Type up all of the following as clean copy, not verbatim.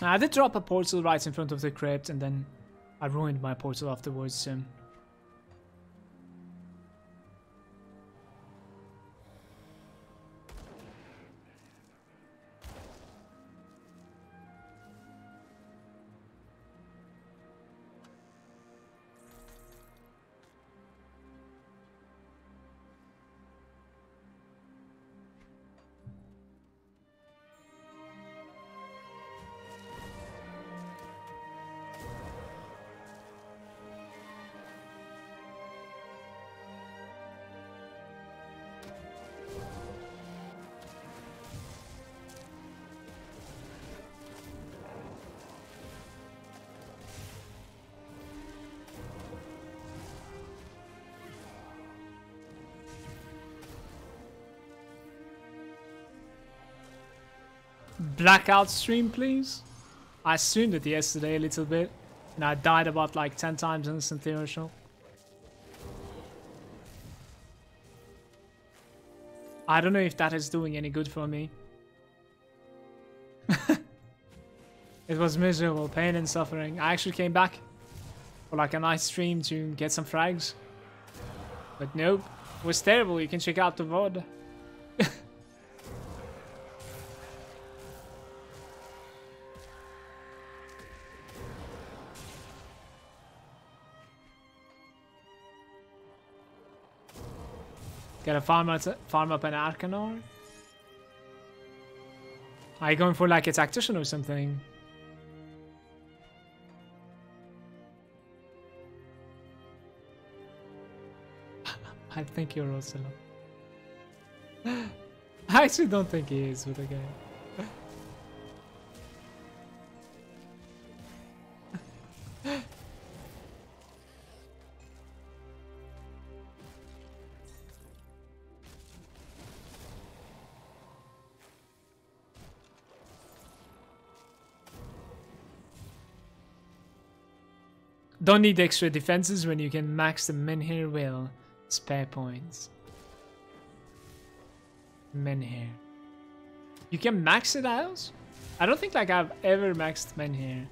I did drop a portal right in front of the crypt, and then I ruined my portal afterwards, so... Blackout stream, please. I streamed it yesterday a little bit, and I died about like 10 times instantly or so. I don't know if that is doing any good for me. It was miserable, pain and suffering. I actually came back for like a nice stream to get some frags. But nope, it was terrible. You can check out the VOD. Gotta farm up an Arcanist. Are you going for like a tactician or something? I think you're Rosella. I actually don't think he is with the game. Don't need extra defenses when you can max the Menhir will. Spare points. Menhir. You can max it out? I don't think like I've ever maxed Menhir.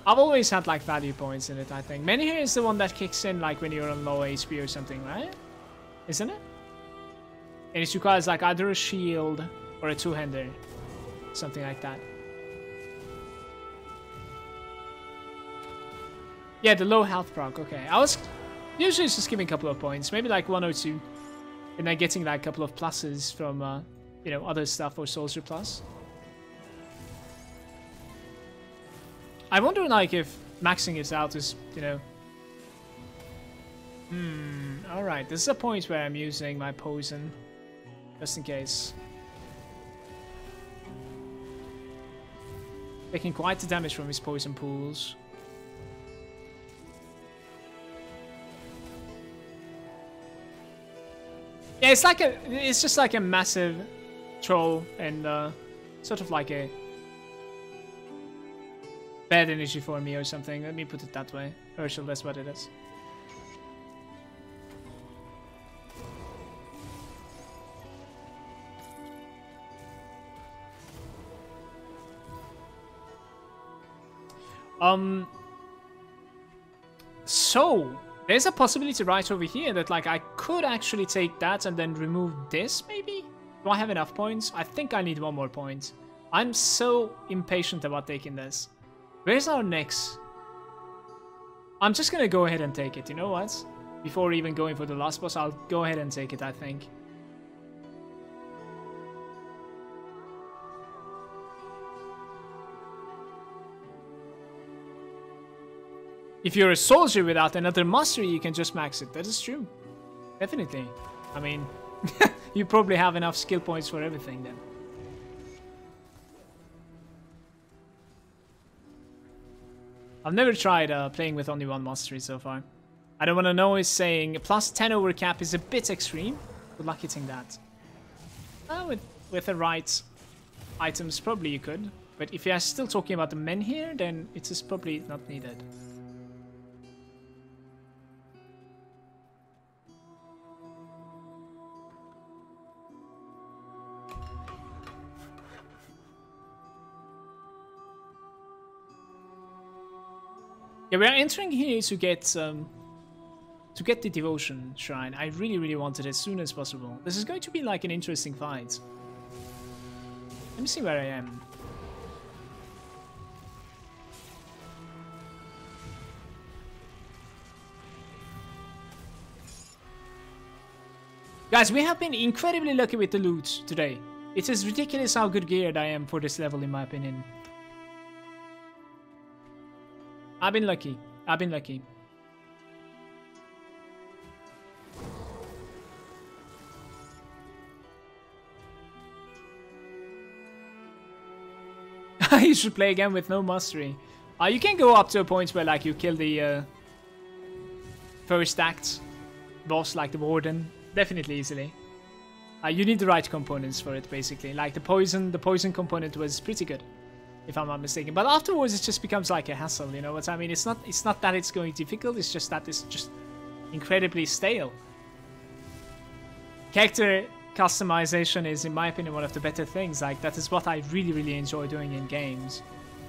I've always had like value points in it, I think. Menhir is the one that kicks in like when you're on low HP or something, right? Isn't it? And it requires like either a shield or a two-hander. Something like that. Yeah, the low health proc, okay. I was usually just giving a couple of points, maybe like 1 or 2. And then getting like a couple of pluses from, you know, other stuff or Soldier Plus. I wonder like if maxing it out is, you know... alright, this is a point where I'm using my poison. Just in case. Taking quite the damage from his poison pools. Yeah, it's just like a massive troll and sort of like a bad energy for me or something. Let me put it that way. Herschel, that's what it is. So there's a possibility right over here that like I could actually take that and then remove this, maybe? Do I have enough points? I think I need 1 more point. I'm so impatient about taking this. Where's our Nyx? I'm just gonna go ahead and take it, you know what? Before even going for the last boss, I'll go ahead and take it, I think. If you're a soldier without another mastery, you can just max it. That is true. Definitely. I mean, you probably have enough skill points for everything then. I've never tried playing with only 1 mastery so far. I don't want to know is saying plus 10 over cap is a bit extreme. Good luck hitting that. With the right items, probably you could. But if you're still talking about the men here, then it is probably not needed. Yeah, we are entering here to get the devotion shrine. I really, really want it as soon as possible. This is going to be like an interesting fight. Let me see where I am. Guys, we have been incredibly lucky with the loot today. It is ridiculous how good geared I am for this level, in my opinion. I've been lucky. I've been lucky. You should play again with no mastery. You can go up to a point where like you kill the first act boss, like the warden, definitely easily. You need the right components for it, basically. Like the poison component was pretty good, if I'm not mistaken. But afterwards, it just becomes like a hassle. You know what I mean? It's not that it's going difficult. It's just that it's just incredibly stale. Character customization is, in my opinion, one of the better things. Like, that is what I really, really enjoy doing in games.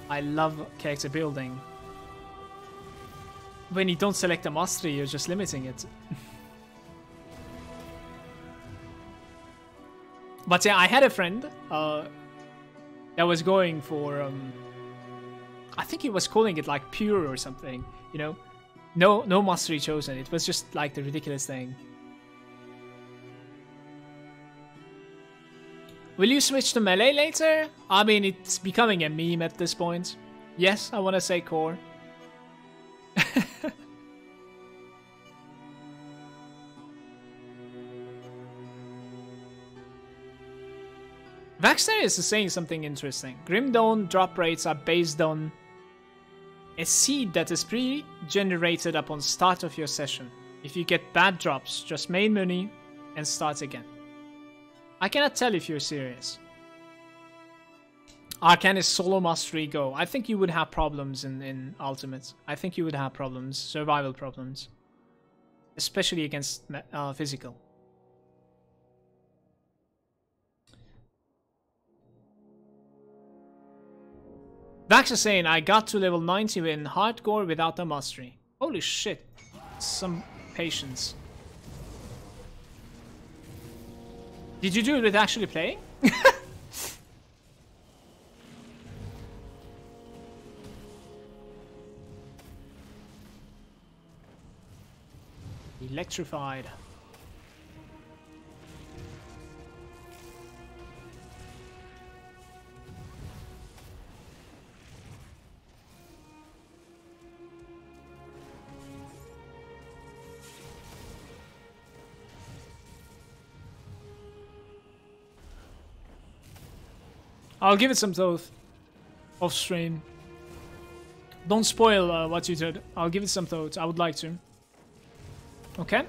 I love character building. When you don't select a mastery, you're just limiting it. But yeah, I had a friend that was going for, I think he was calling it like pure or something, you know? No mastery chosen. It was just like the ridiculous thing. Will you switch to melee later? I mean, it's becoming a meme at this point. Yes, I want to say core. Vaxarius is saying something interesting. Grim Dawn drop rates are based on a seed that is pre-generated upon start of your session. If you get bad drops, just main menu and start again. I cannot tell if you're serious. Arcanist solo mastery go. I think you would have problems in Ultimate. I think you would have problems, survival problems. Especially against physical. Vax is saying, I got to level 90 in hardcore without a mastery. Holy shit. Some patience. Did you do it with actually playing? Electrified. I'll give it some thought off stream. Don't spoil what you did. I'll give it some thought. I would like to. Okay.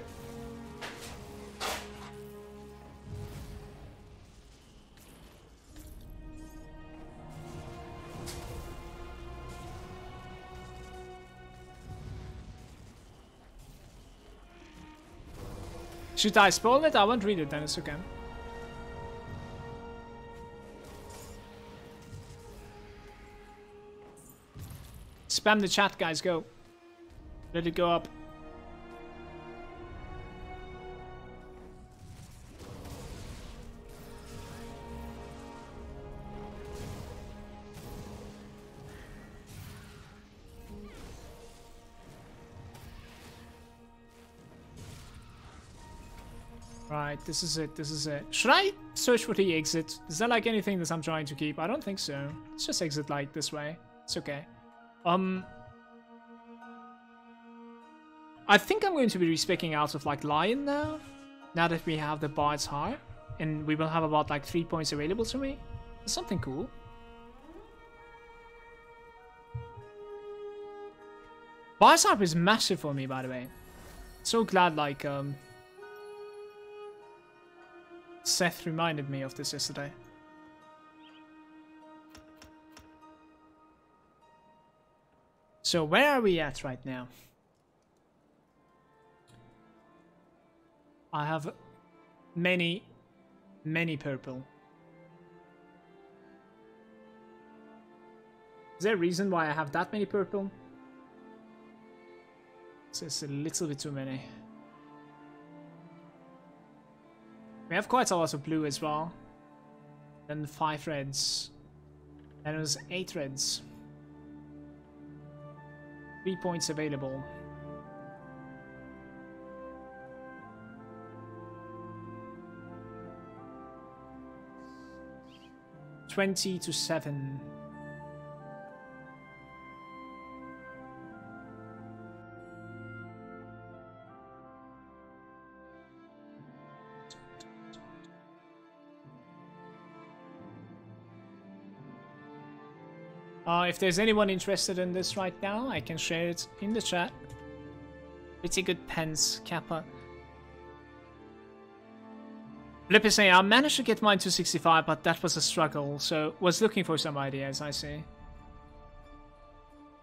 Should I spoil it? I won't read it then. It's okay. Spam the chat, guys, go. Let it go up. Right, this is it, this is it. Should I search for the exit? Is that like anything that I'm trying to keep? I don't think so. Let's just exit like this way. It's okay. I think I'm going to be respecking out of like Lion now that we have the Bard's Heart, and we will have about like 3 points available to me. That's something cool. Bard's Heart is massive for me, by the way. So glad like Seth reminded me of this yesterday. So where are we at right now? I have many purple. Is there a reason why I have that many purple? So it's a little bit too many. We have quite a lot of blue as well. Then 5 reds. And it was 8 reds. 3 points available. $20-7. If there's anyone interested in this right now, I can share it in the chat. Pretty good pens, Kappa. Flip is saying, I managed to get mine to 65, but that was a struggle, so was looking for some ideas, I see.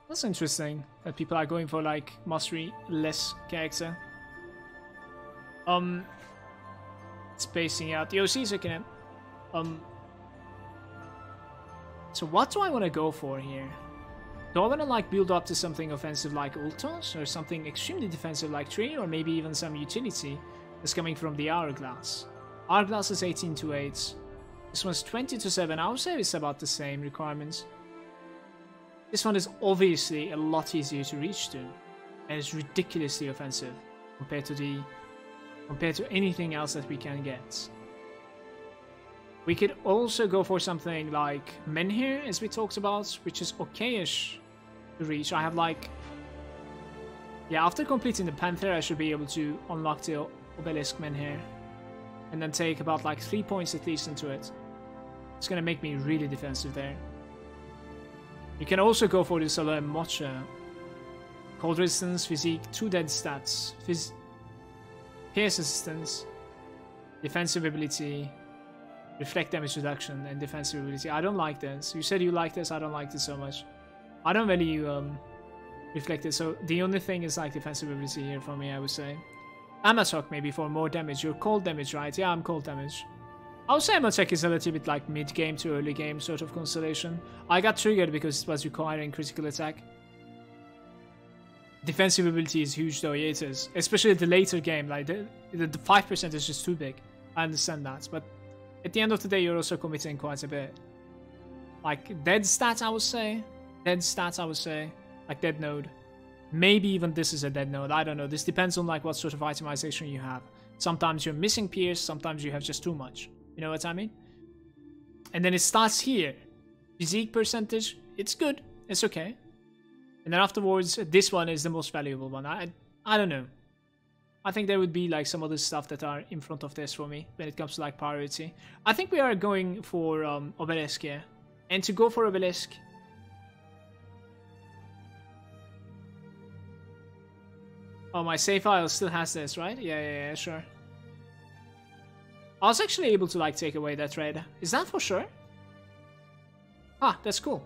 That's interesting, that people are going for, like, mastery-less character. Spacing out. The OCs are gonna... So what do I want to go for here? Do I want to like build up to something offensive like Ultos, or something extremely defensive like Tree, or maybe even some utility that's coming from the Hourglass? Hourglass is 18-8. This one's 20-7. I would say it's about the same requirements. This one is obviously a lot easier to reach to, and it's ridiculously offensive compared to anything else that we can get. We could also go for something like Menhir, as we talked about, which is okay-ish to reach. I have like... Yeah, after completing the Panther, I should be able to unlock the Obelisk Menhir. And then take about like 3 points at least into it. It's gonna make me really defensive there. You can also go for the Solar Mocha. Cold Resistance, Physique, 2 dead stats. Pierce Resistance, Defensive Ability, Reflect Damage Reduction, and Defensive Ability. I don't like this. You said you like this, I don't like this so much. I don't value Reflect it, so the only thing is like Defensive Ability here for me, I would say. Amatok maybe for more damage. You're cold damage, right? Yeah, I'm cold damage. I would say Amatok is a little bit like mid-game to early game sort of constellation. I got triggered because it was requiring critical attack. Defensive ability is huge though, yeah, it is. Especially the later game, like the 5% is just too big. I understand that, but at the end of the day, you're also committing quite a bit. Like, dead stats, I would say. Dead stats, I would say. Like, dead node. Maybe even this is a dead node. I don't know. This depends on, like, what sort of itemization you have. Sometimes you're missing Pierce. Sometimes you have just too much. You know what I mean? And then it starts here. Physique percentage. It's good. It's okay. And then afterwards, this one is the most valuable one. I don't know. I think there would be like some other stuff that are in front of this for me when it comes to like priority. I think we are going for Obelisk here. And to go for Obelisk... Oh, my save file still has this, right? Yeah, sure. I was actually able to like take away that red. Is that for sure? Ah, that's cool.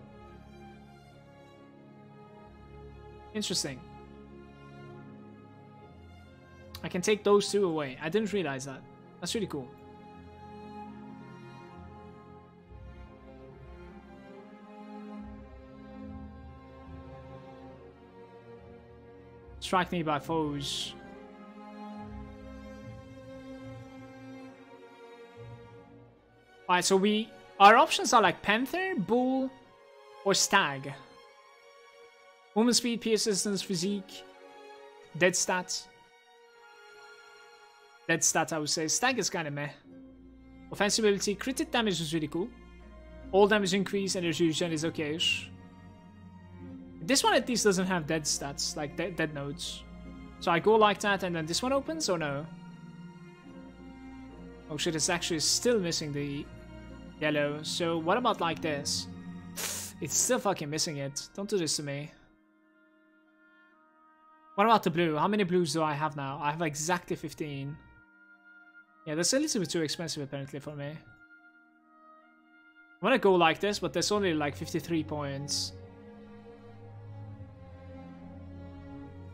Interesting. I can take those two away. I didn't realize that. That's really cool. Strike me by foes. Alright, so our options are like Panther, Bull, or Stag. Movement speed, pierce resistance, physique, dead stats. Dead stats, I would say. Stag is kind of meh. Offensive ability, crit damage is really cool. All damage increase and regen is okay-ish. This one at least doesn't have dead stats, like dead nodes. So I go like that and then this one opens or no? Oh shit, it's actually still missing the yellow. So what about like this? It's still fucking missing it. Don't do this to me. What about the blue? How many blues do I have now? I have exactly 15. Yeah, that's a little bit too expensive apparently for me. I want to go like this, but there's only like 53 points.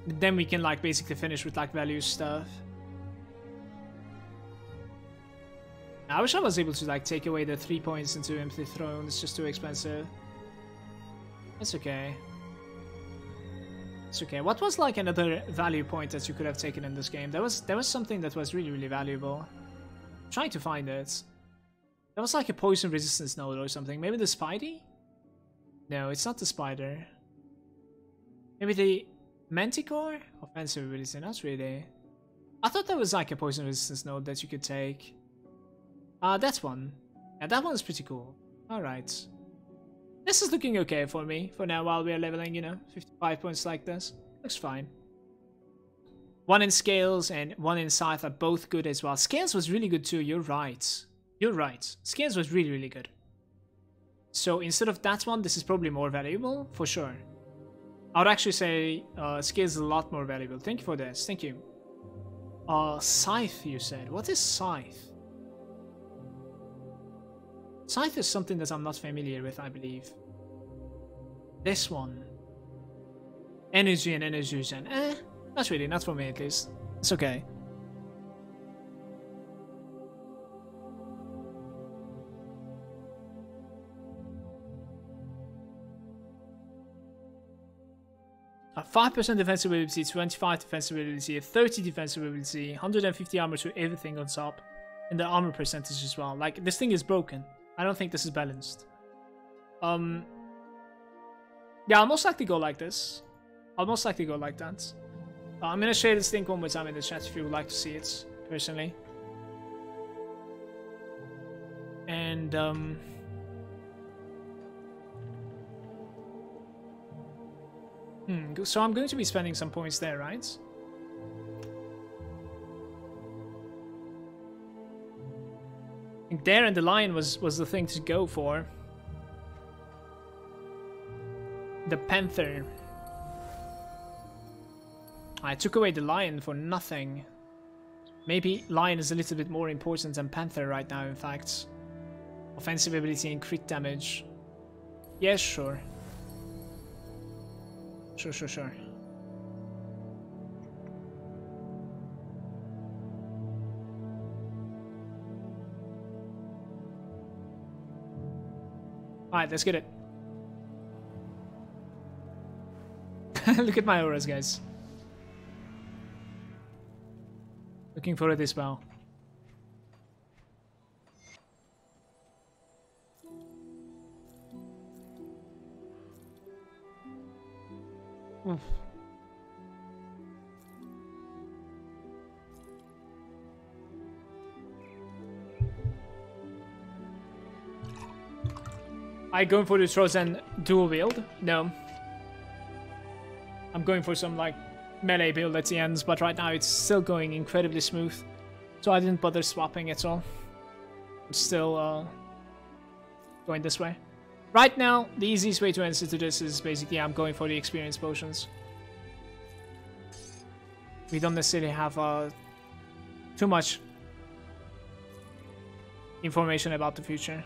Then we can like basically finish with like value stuff. I wish I was able to like take away the 3 points into Empty Throne. It's just too expensive. It's okay. It's okay. What was like another value point that you could have taken in this game? There was something that was really, really valuable. I'm trying to find it. There was like a poison resistance node or something. Maybe the Spidey? No, it's not the spider. Maybe the Manticore? Offensive ability, not really. I thought there was like a poison resistance node that you could take. That one. Yeah, that one's pretty cool. Alright. This is looking okay for me, for now, while we are leveling, you know, 55 points like this. Looks fine. 1 in Scales and 1 in Scythe are both good as well. Scales was really good too, you're right. You're right. Scales was really, really good. So instead of that one, this is probably more valuable, for sure. I would actually say Scales is a lot more valuable. Thank you for this, thank you. Scythe, you said. What is Scythe? Scythe is something that I'm not familiar with, I believe. This one. Energy and energy gen. Not really, not for me at least. It's okay. A 5% defensive ability, 25 defensive ability, 30 defensive ability, 150 armor to everything on top. And the armor percentage as well. Like, this thing is broken. I don't think this is balanced. Yeah, I'll most likely go like this. I'll most likely go like that. I'm gonna share this link one more time in the chat if you would like to see it, personally. And, so I'm going to be spending some points there, right? I think there and the lion was the thing to go for. The panther. I took away the lion for nothing. Maybe lion is a little bit more important than panther right now, in fact. Offensive ability and crit damage. Yes, sure. Sure. Alright, let's get it. Look at my auras, guys. Looking for it as well. Oof. Are you going for the Trojan dual wield? No. I'm going for some like melee build at the ends, but right now it's still going incredibly smooth. So I didn't bother swapping at all. I'm still going this way. Right now, the easiest way to answer to this is basically I'm going for the experience potions. We don't necessarily have too much information about the future.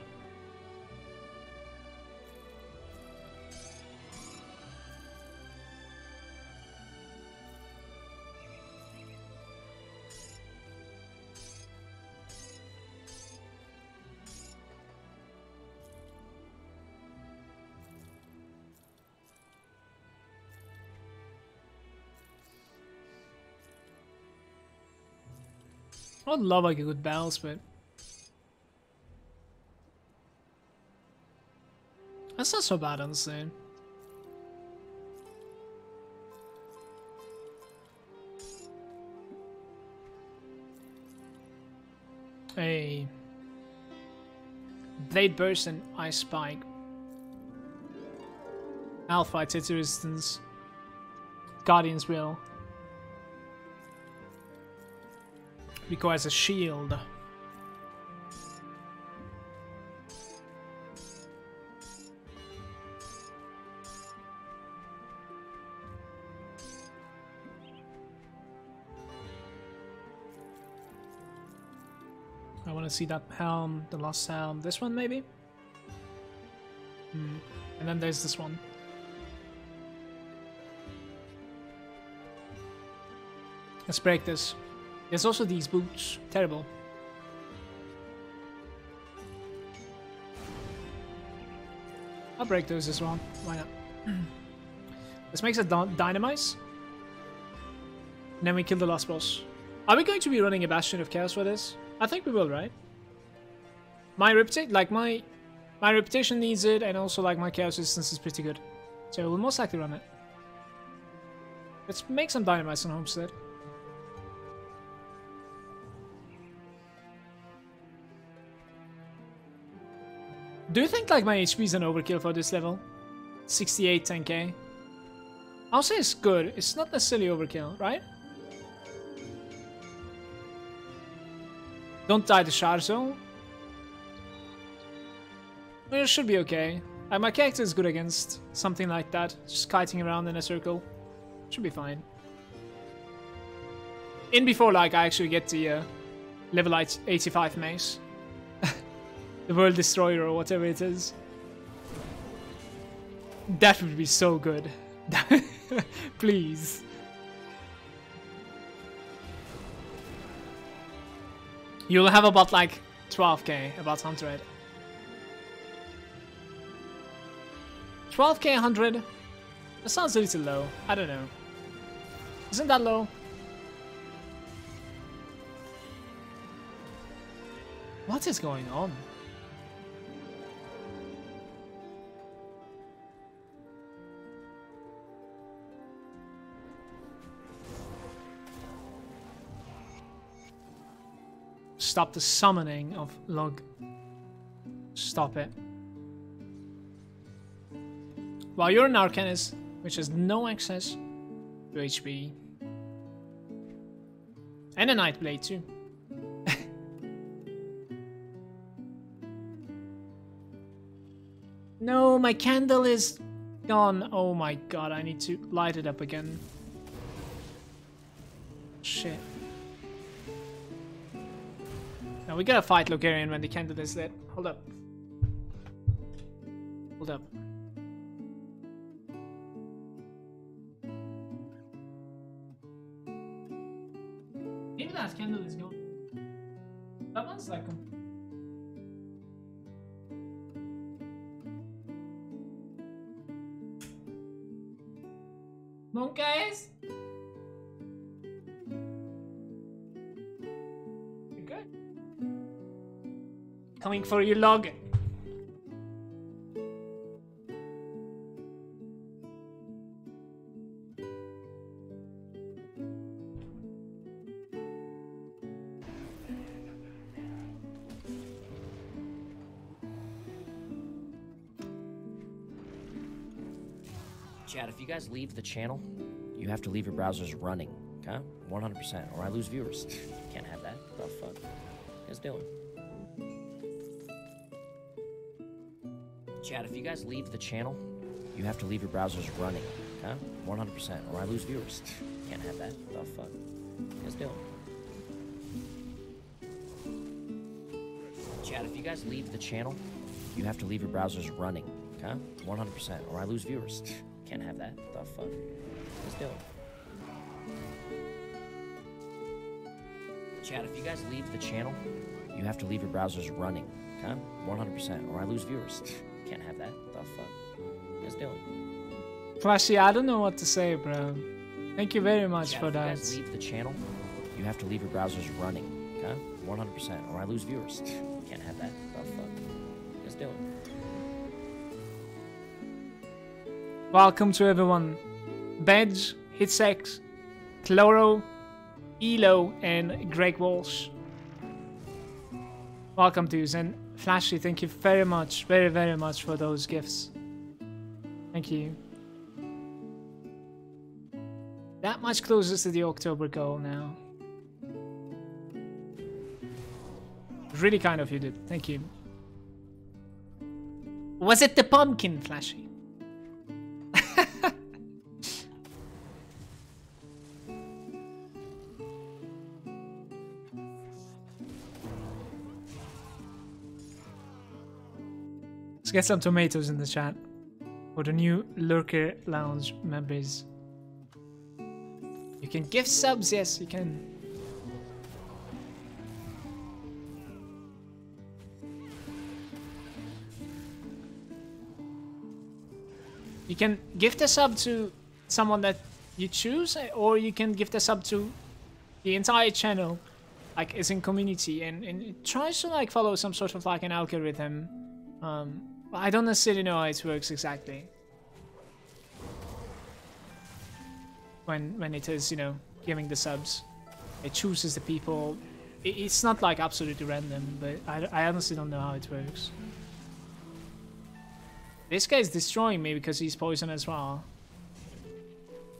I would love like a good balance, but that's not so bad, honestly. A Blade Burst and Ice Spike. Alpha hit resistance. Guardian's Will. Requires a shield. I want to see that helm, the lost helm. This one maybe? And then there's this one. Let's break this. There's also these boots. Terrible. I'll break those as well. Why not? This makes a Dynamize. And then we kill the last boss. Are we going to be running a Bastion of Chaos for this? I think we will, right? My reputation needs it, and also like my Chaos resistance is pretty good. So we'll most likely run it. Let's make some Dynamites on Homestead. Do you think like my HP is an overkill for this level? 68, 10k. I'll say it's good. It's not necessarily overkill, right? Don't die to Shard Zone. It should be okay. My character is good against something like that. Just kiting around in a circle. Should be fine. In before like I actually get the level 85 mace. The World Destroyer or whatever it is. That would be so good. Please. You'll have about like 12k, about 100. 12k 100? That sounds a little low. I don't know. Isn't that low? What is going on? Stop the summoning of Log. Stop it. Well, you're an Arcanist, which has no access to HP. And a Nightblade too. No, my candle is gone. Oh my god, I need to light it up again. Shit. Now we gotta fight Logarian when the candle is lit. Hold up. Hold up. Maybe that candle is gone. That one's like... Monk guys? You're good. Coming for you, Log. Chat, if you guys leave the channel, you have to leave your browsers running, okay? 100%, or I lose viewers. Can't have that. What the fuck? What you guys doing? Chat, if you guys leave the channel, you have to leave your browsers running, okay? 100%, or I lose viewers. Can't have that. What the fuck? What you guys doing? Chat, if you guys leave the channel, you have to leave your browsers running, okay? 100%, or I lose viewers. Can't have that. What the fuck? What you guys doing? Chat, if you guys leave the channel, you have to leave your browsers running, okay? 100%, or I lose viewers. Can't have that. What the fuck? What you guys doing? Flashy, I don't know what to say, bro. Thank you very much Chat, for if that. you guys leave the channel, you have to leave your browsers running, okay? 100%, or I lose viewers. Can't have that. What the fuck? What you guys doing? Welcome to everyone. Bedge, Hitsex, Cloro, Elo, and Greg Walsh. Welcome to you, and Flashy, thank you very much, very much for those gifts. Thank you. That much closer to the October goal now. Really kind of you, dude. Thank you. Was it the pumpkin, Flashy? Let's get some tomatoes in the chat for the new Lurker Lounge members. You can give subs, yes, you can. You can gift a sub to someone that you choose, or you can give the sub to the entire channel, like as in community, and it tries to like follow some sort of like an algorithm. I don't necessarily know how it works exactly. When it is, you know, giving the subs, it chooses the people. It's not like absolutely random, but I honestly don't know how it works. This guy is destroying me because he's poison as well.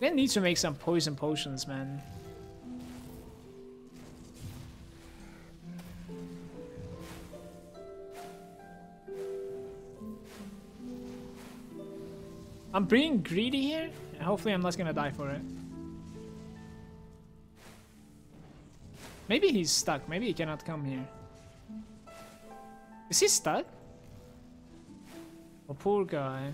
We need to make some poison potions, man. I'm being greedy here, and hopefully I'm not gonna die for it. Maybe he's stuck. Maybe he cannot come here. Is he stuck? Oh, poor guy.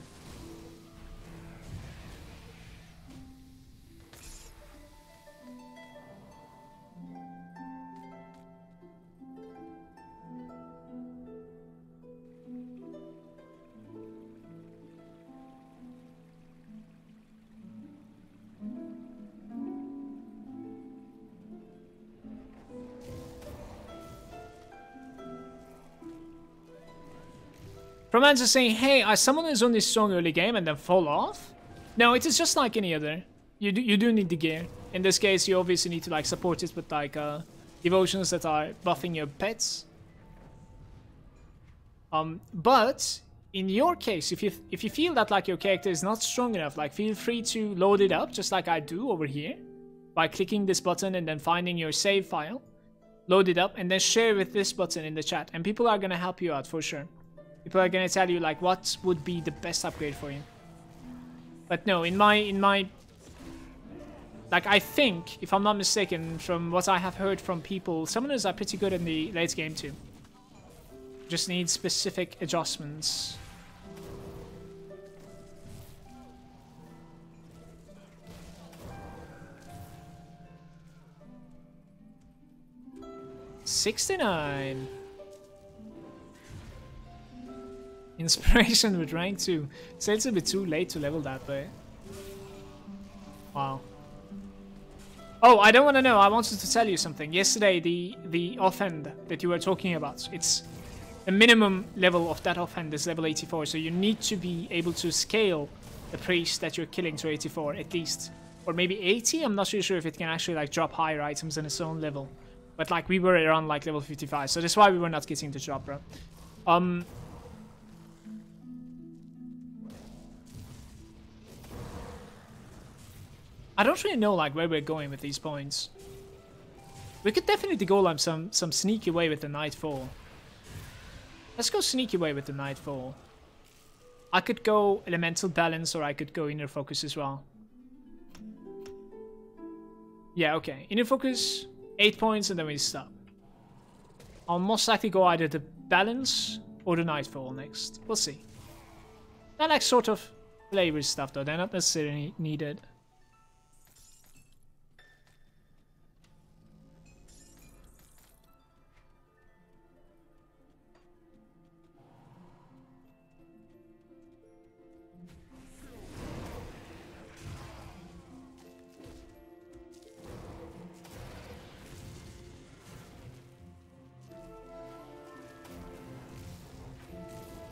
Romance is saying, hey, are someone who's on this strong early game and then fall off? No, it is just like any other. You do need the gear. In this case, you obviously need to like support it with like devotions that are buffing your pets. But in your case, if you feel that like your character is not strong enough, like feel free to load it up just like I do over here by clicking this button and then finding your save file, load it up, and then share with this button in the chat, and people are gonna help you out for sure. People are gonna tell you like what would be the best upgrade for you. But no, in my like, I think, if I'm not mistaken, from what I have heard from people, summoners are pretty good in the late game too. Just need specific adjustments. $69. Inspiration with rank 2. So it's a bit too late to level that, but... Wow. Oh, I don't want to know. I wanted to tell you something. Yesterday, the offhand that you were talking about, it's... The minimum level of that offhand is level 84, so you need to be able to scale the priest that you're killing to 84, at least. Or maybe 80? I'm not really sure if it can actually like drop higher items than its own level. But like, we were around like level 55, so that's why we were not getting the drop, bro. I don't really know like where we're going with these points. We could definitely go like some sneaky way with the Nightfall. Let's go sneaky way with the Nightfall. I could go Elemental Balance, or I could go Inner Focus as well. Yeah, okay. Inner Focus, 8 points, and then we stop. I'll most likely go either the Balance or the Nightfall next. We'll see. They're like sort of flavor stuff though, they're not necessarily needed.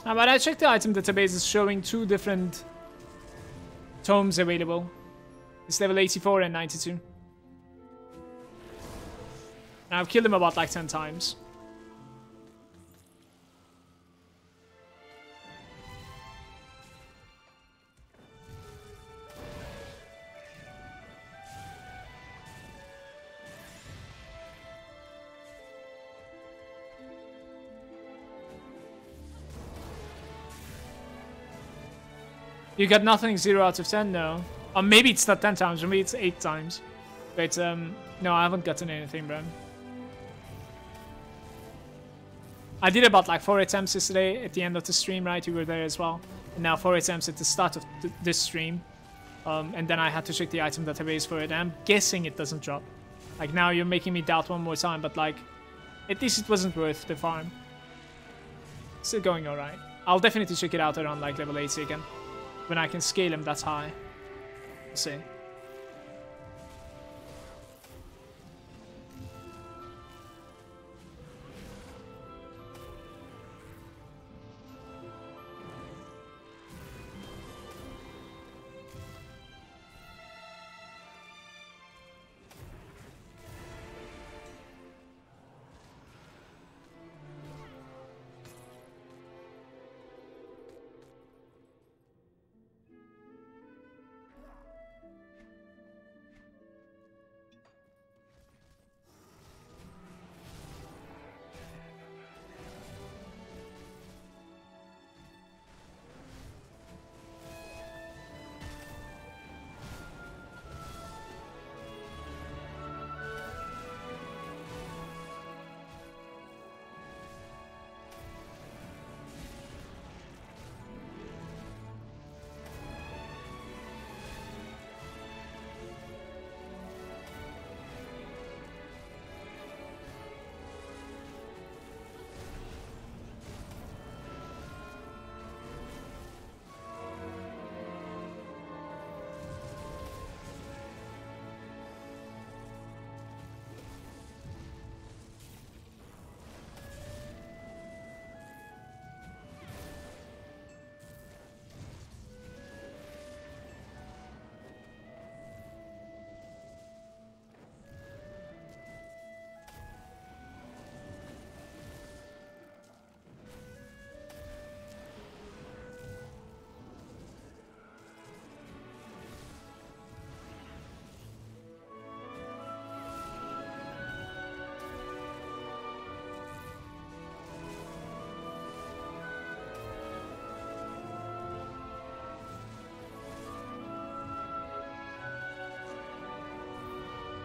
But I checked the item database, is showing 2 different tomes available. It's level 84 and 92. And I've killed him about like 10 times. You got nothing 0 out of 10, no. Or maybe it's not 10 times, or maybe it's 8 times. But, no, I haven't gotten anything, bro. I did about like 4 attempts yesterday at the end of the stream, right? You were there as well. And now 4 attempts at the start of this stream. And then I had to check the item database for it. And I'm guessing it doesn't drop. Like, now you're making me doubt one more time, but like, at least it wasn't worth the farm. Still going alright. I'll definitely check it out around like level 80 again. When I can scale him that high. see.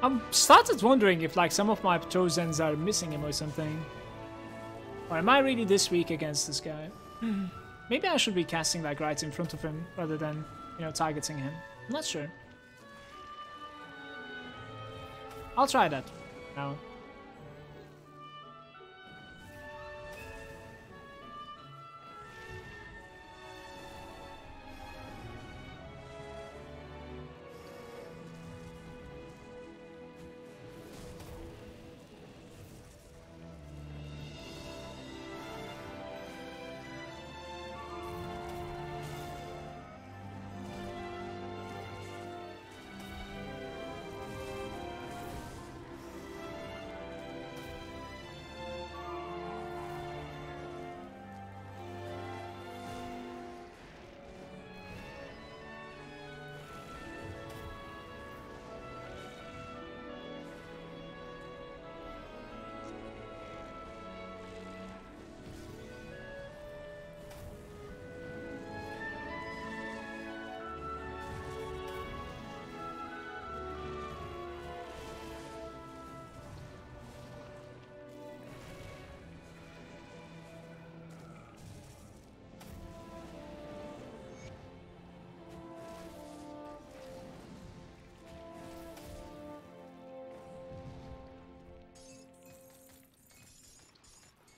I'm started wondering if like some of my chosens are missing him or something. Or am I really this weak against this guy? Maybe I should be casting like right in front of him rather than, you know, targeting him. I'm not sure. I'll try that now.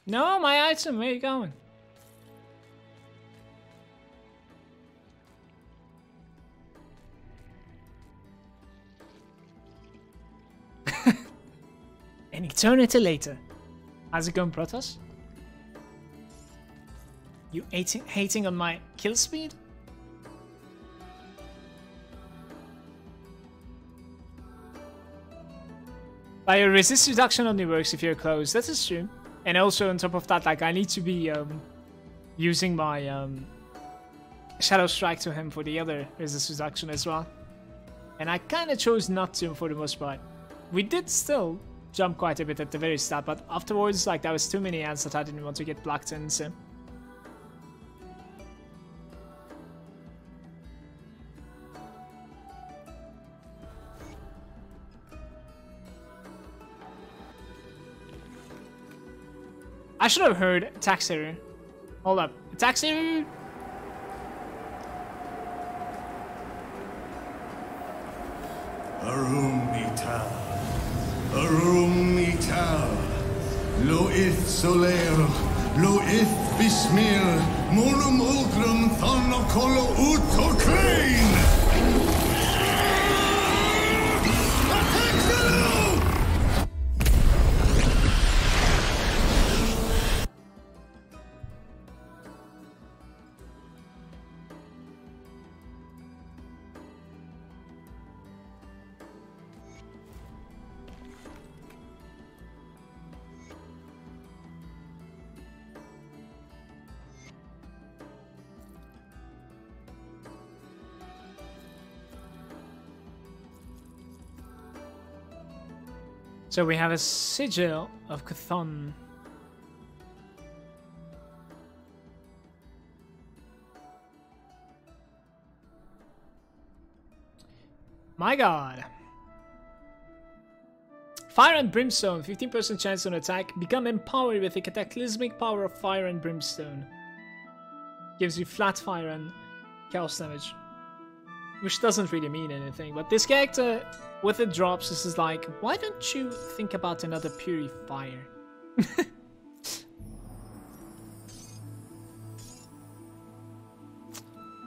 No, my item, where are you going? An eternity later. How's it going, Protoss? You hating on my kill speed? But your resist reduction only works if you're close, that is true. And also on top of that, like I need to be using my Shadow Strike to him for the other resist reduction as well. And I kind of chose not to for the most part. We did still jump quite a bit at the very start, but afterwards, like there was too many ants that I didn't want to get blocked in, so. I should have heard attack error. Hold up. Attack error? Arumita. Arumita. Loith soler. Loith bismir. Morum ogrum thonokolo utoklein. So we have a Sigil of Cthon. My god. Fire and Brimstone, 15% chance on attack. Become empowered with the cataclysmic power of Fire and Brimstone. Gives you flat fire and chaos damage. Which doesn't really mean anything, but this character, with the drops, this is like, why don't you think about another Purifier?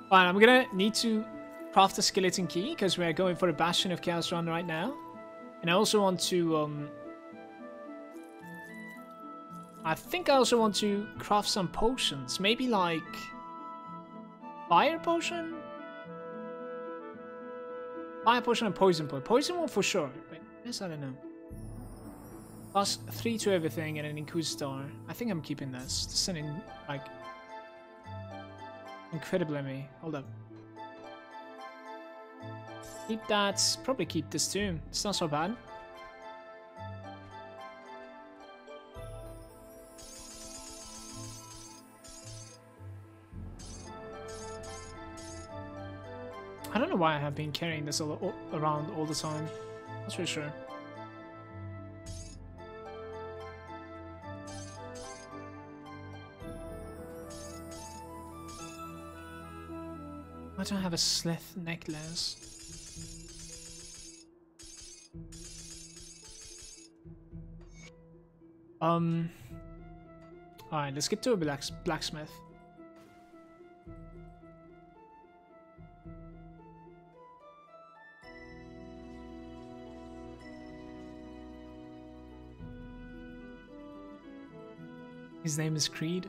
Fine, I'm gonna need to craft a skeleton key, because we're going for a Bastion of Chaos run right now. And I also want to, I think I also want to craft some potions. Maybe like Fire Potion? Fire Potion and Poison Potion. Poison one for sure. But yes, I don't know. Plus 3 to everything and an Inquisitor. I think I'm keeping this. This is an like incredible ME. Hold up. Keep that. Probably keep this too. It's not so bad. I don't know why I have been carrying this around all the time. That's for sure. I don't have a Slith necklace. Alright, let's get to a blacksmith. His name is Creed.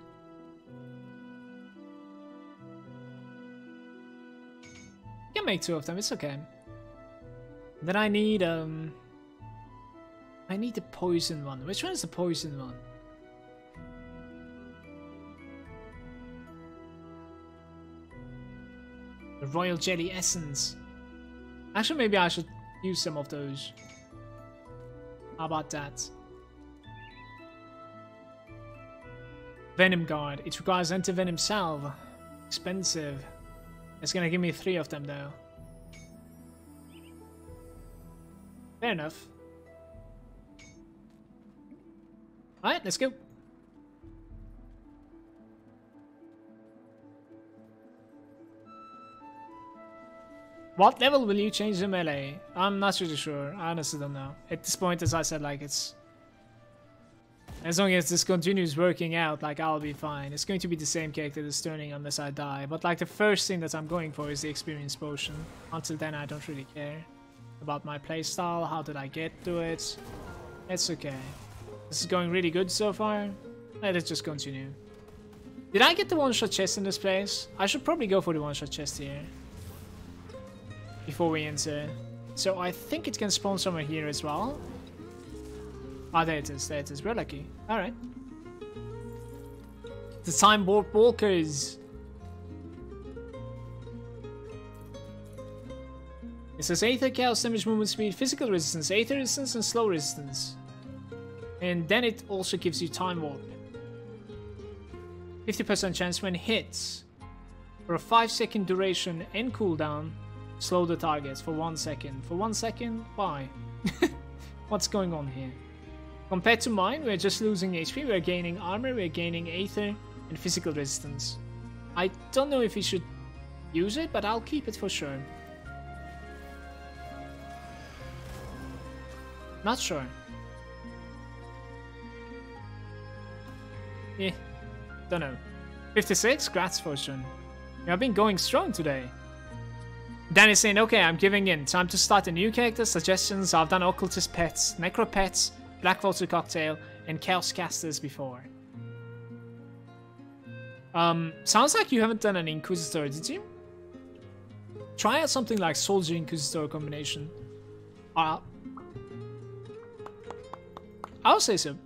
I can make 2 of them, it's okay. Then I need the poison one. Which one is the poison one? The Royal Jelly Essence. Actually, maybe I should use some of those. How about that? Venom Guard. It requires anti-venom salve. Expensive. It's gonna give me 3 of them though. Fair enough. Alright, let's go. What level will you change the melee? I'm not really sure. I honestly don't know. At this point, as I said, like, it's... as long as this continues working out, like, I'll be fine. It's going to be the same character that's turning unless I die. But, like, the first thing that I'm going for is the experience potion. Until then, I don't really care about my playstyle. How did I get to it? It's okay. This is going really good so far. Let it just continue. Did I get the one-shot chest in this place? I should probably go for the one-shot chest here. Before we enter. So I think it can spawn somewhere here as well. Ah, there it is, there it is. We're lucky. Alright. The Time Warp Walkers. It says Aether, Chaos Damage, Movement Speed, Physical Resistance, Aether Resistance, and Slow Resistance. And then it also gives you Time Warp. 50% chance when hits. For a 5-second duration and cooldown, slow the targets for 1 second. For 1 second? Why? What's going on here? Compared to mine, we're just losing HP, we're gaining armor, we're gaining Aether, and physical resistance. I don't know if we should use it, but I'll keep it for sure. Not sure. Eh, don't know. 56? Grats fortune. I've been going strong today. Dan is saying, okay, I'm giving in. Time to start a new character. Suggestions. I've done Occultist Pets, Necro Pets, Black Vulture Cocktail, and Chaos Casters before. Sounds like you haven't done an Inquisitor, did you? Try out something like Soldier Inquisitor combination. I'll say so.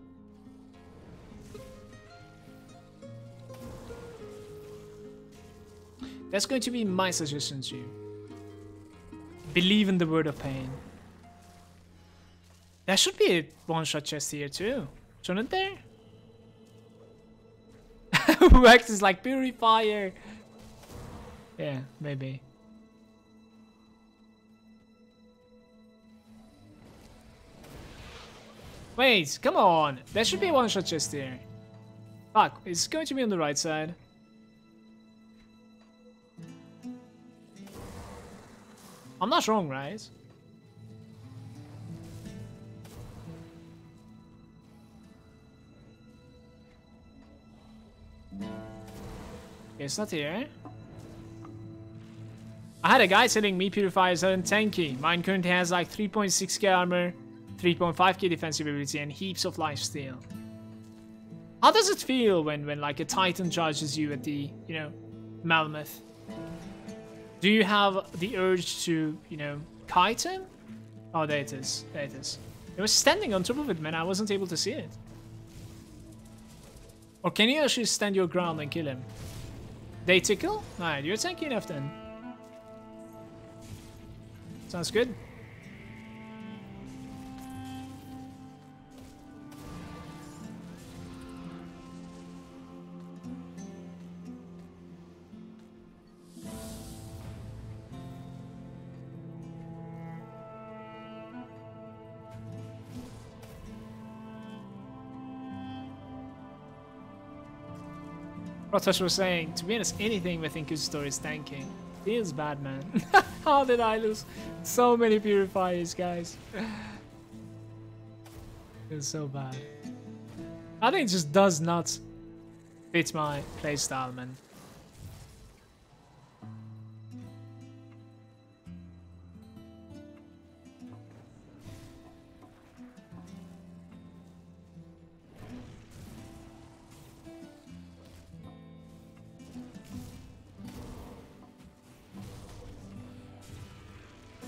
That's going to be my suggestion to you. Believe in the word of pain. There should be a one-shot chest here too, shouldn't there? Wax is like purifier. Yeah, maybe. Wait, come on. There should be a one-shot chest here. Fuck, it's going to be on the right side. I'm not wrong, right? Okay, it's not here. I had a guy telling me purifiers aren't tanky. Mine currently has like 3.6k armor, 3.5k defensive ability, and heaps of lifesteal. How does it feel when like a titan charges you at the, you know, Malmouth? Do you have the urge to, you know, kite him? Oh, there it is. There it is. It was standing on top of it, man. I wasn't able to see it. Or can you actually stand your ground and kill him? They tickle? Alright, you're tanky enough then. Sounds good. Rotash was saying, to be honest, anything with Inquisitor is tanking. Feels bad, man. How did I lose so many purifiers, guys? Feels so bad. I think it just does not fit my playstyle, man.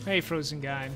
Hey, frozen guy.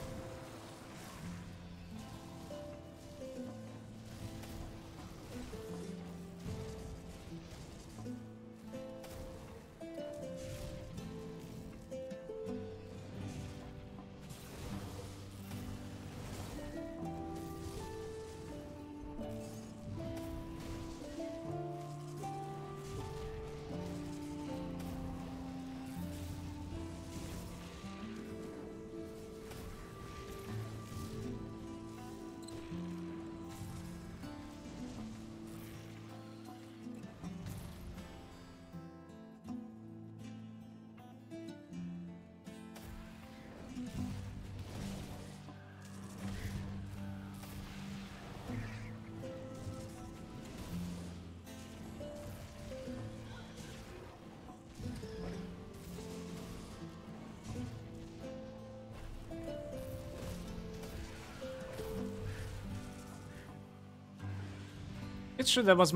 It's true that was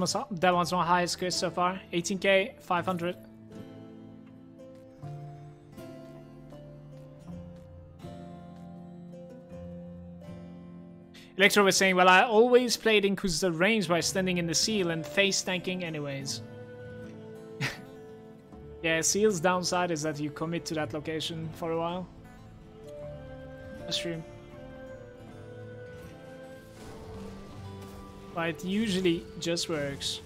my highest score so far. 18k, 500. Electro was saying, well, I always played Inquisitor range by standing in the seal and face tanking anyways. Yeah, seal's downside is that you commit to that location for a while. That's true. But it usually just works.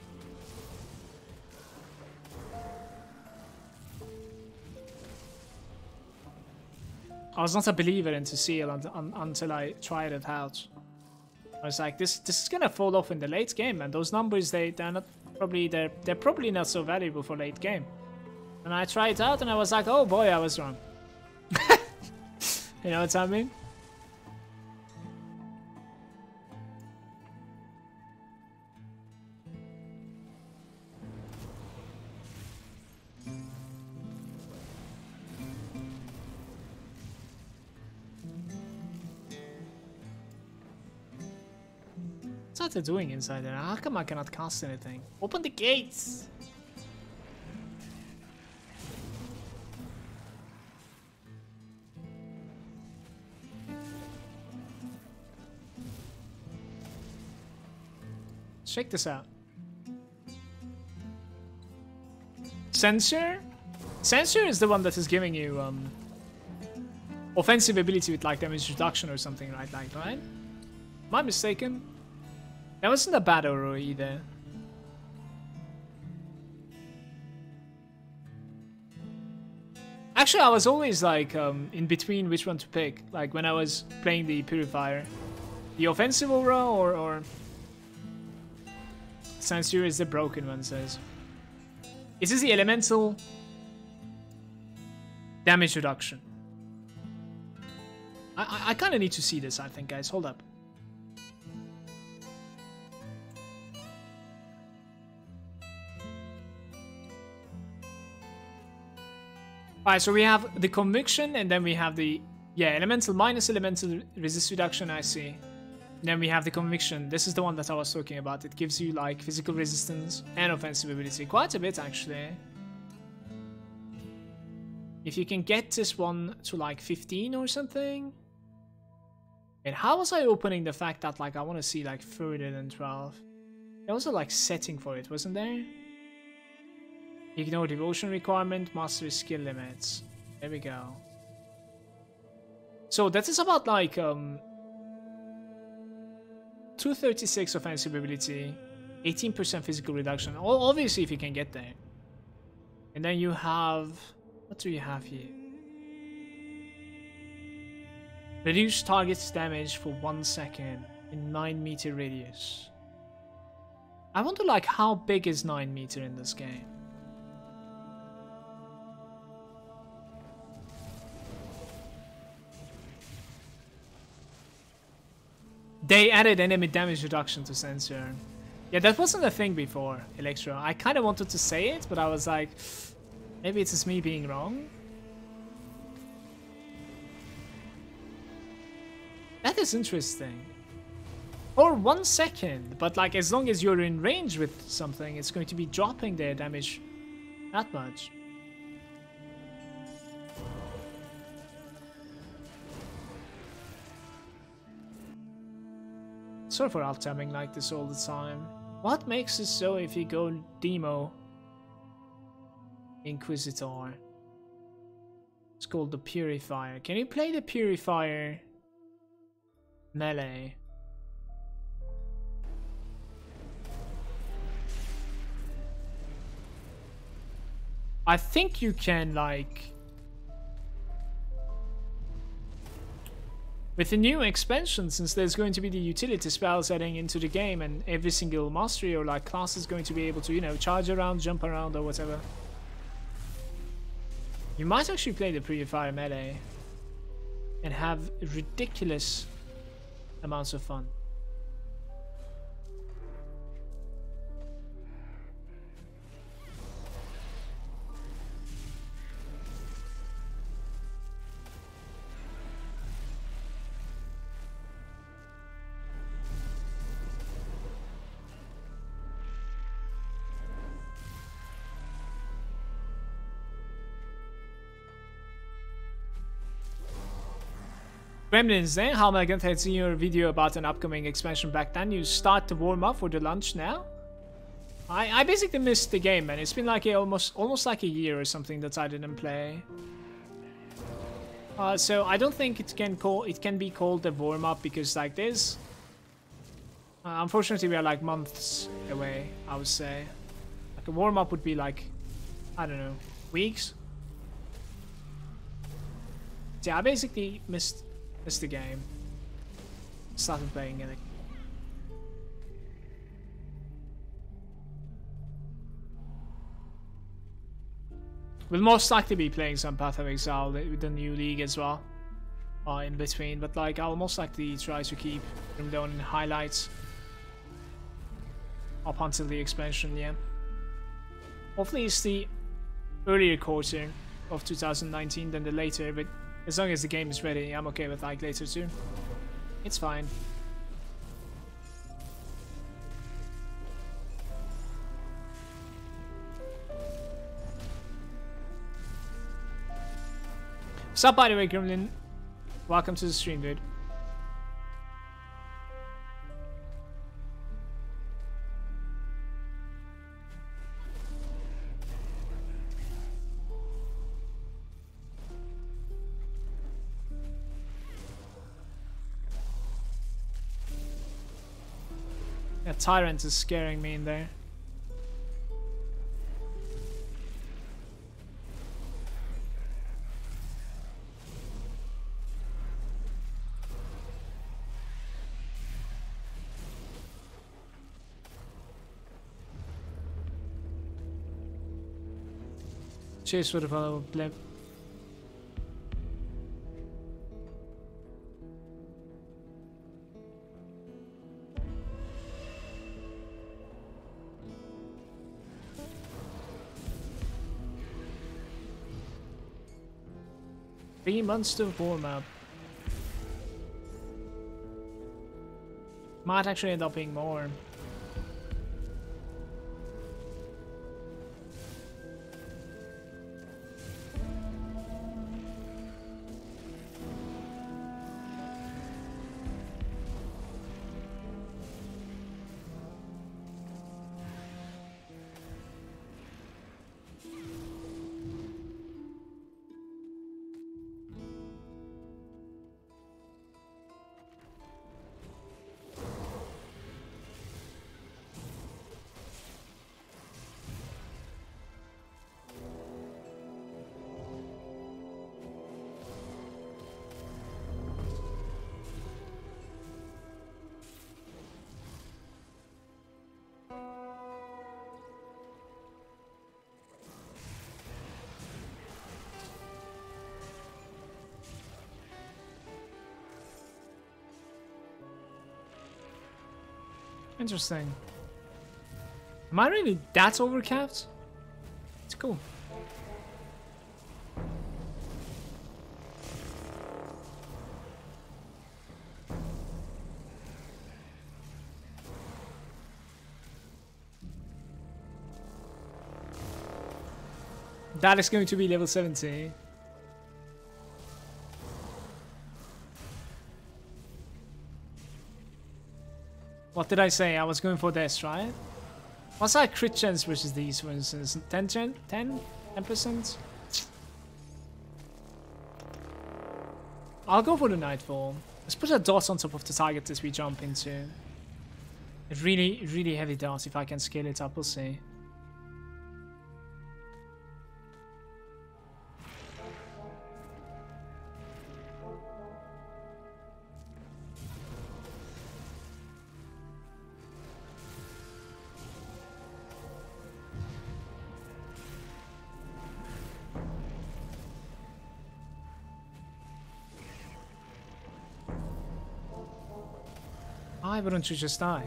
I was not a believer into seal until I tried it out. I was like, this is gonna fall off in the late game, and those numbers they're probably not so valuable for late game. And I tried it out, and I was like, oh boy, I was wrong. You know what I mean? What's that doing inside there? How come I cannot cast anything? Open the gates! Check this out. Censor? Censor is the one that is giving you offensive ability with like damage reduction or something right? Am I mistaken? That wasn't a bad aura either. Actually, I was always like in between which one to pick. Like when I was playing the Purifier. The offensive aura or Censure is the broken one, says. Is this the elemental damage reduction? I kind of need to see this, I think, guys. Hold up. Alright, so we have the conviction, and then we have the, yeah, elemental minus elemental resist reduction, I see. And then we have the conviction. This is the one that I was talking about. It gives you like physical resistance and offensive ability. Quite a bit, actually. If you can get this one to like 15 or something. And how was I opening the fact that like I want to see like further than 12? There was a like setting for it, wasn't there? Ignore devotion requirement, mastery skill limits. There we go. So that is about like 236 offensive ability, 18% physical reduction. Obviously if you can get there. And then you have, what do you have here? Reduce target's damage for 1 second in 9-meter radius. I wonder like how big is 9 meter in this game? They added enemy damage reduction to Censure. Yeah, that wasn't a thing before, Electro. I kind of wanted to say it, but I was like, maybe it's just me being wrong. That is interesting. Or 1 second, but like as long as you're in range with something, it's going to be dropping their damage that much. Sorry for alt-tabbing like this all the time. What makes it so if you go Demo Inquisitor? It's called the Purifier. Can you play the Purifier melee? I think you can like... With the new expansion, since there's going to be the utility spells adding into the game and every single mastery or like class is going to be able to, you know, charge around, jump around or whatever. You might actually play the Purifier melee and have ridiculous amounts of fun. Gremlins, eh? How Malagant had seen your video about an upcoming expansion back then. You start to warm up for the launch now? I basically missed the game, man. It's been like almost like a year or something that I didn't play. So I don't think it can be called a warm up because like this. Unfortunately, we are like months away. I would say, like a warm up would be like, I don't know, weeks. Yeah, I basically missed the game. Started playing it. We'll most likely be playing some Path of Exile with the new league as well. In between, but like I'll most likely try to keep them down in highlights up until the expansion, yeah. Hopefully it's the earlier quarter of 2019 than the later, but as long as the game is ready, I'm okay with like later too. It's fine. What's up, by the way, Gremlin? Welcome to the stream, dude. That tyrant is scaring me in there. Cheers for the follow, Blip. Three months to warm up. Might actually end up being more. Interesting. Am I really that overcapped? It's cool. That is going to be level 70. What did I say? I was going for this, right? What's that crit chance versus these, for instance? 10%? I'll go for the Nightfall. Let's put a dot on top of the target as we jump into. A really, really heavy dot. If I can scale it up, we'll see. Why wouldn't you just die?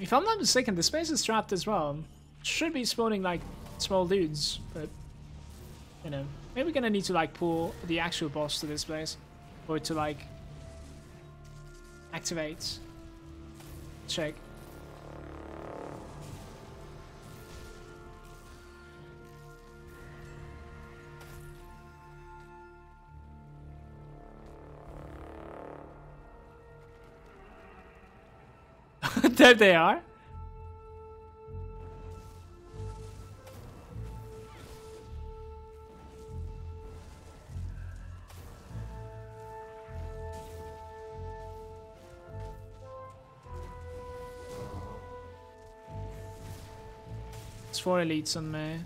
If I'm not mistaken, the space is trapped as well. Should be spawning like small dudes, but you know, maybe we're gonna need to like pull the actual boss to this place for it to like activate. Check. There they are. It's 4 elites on me.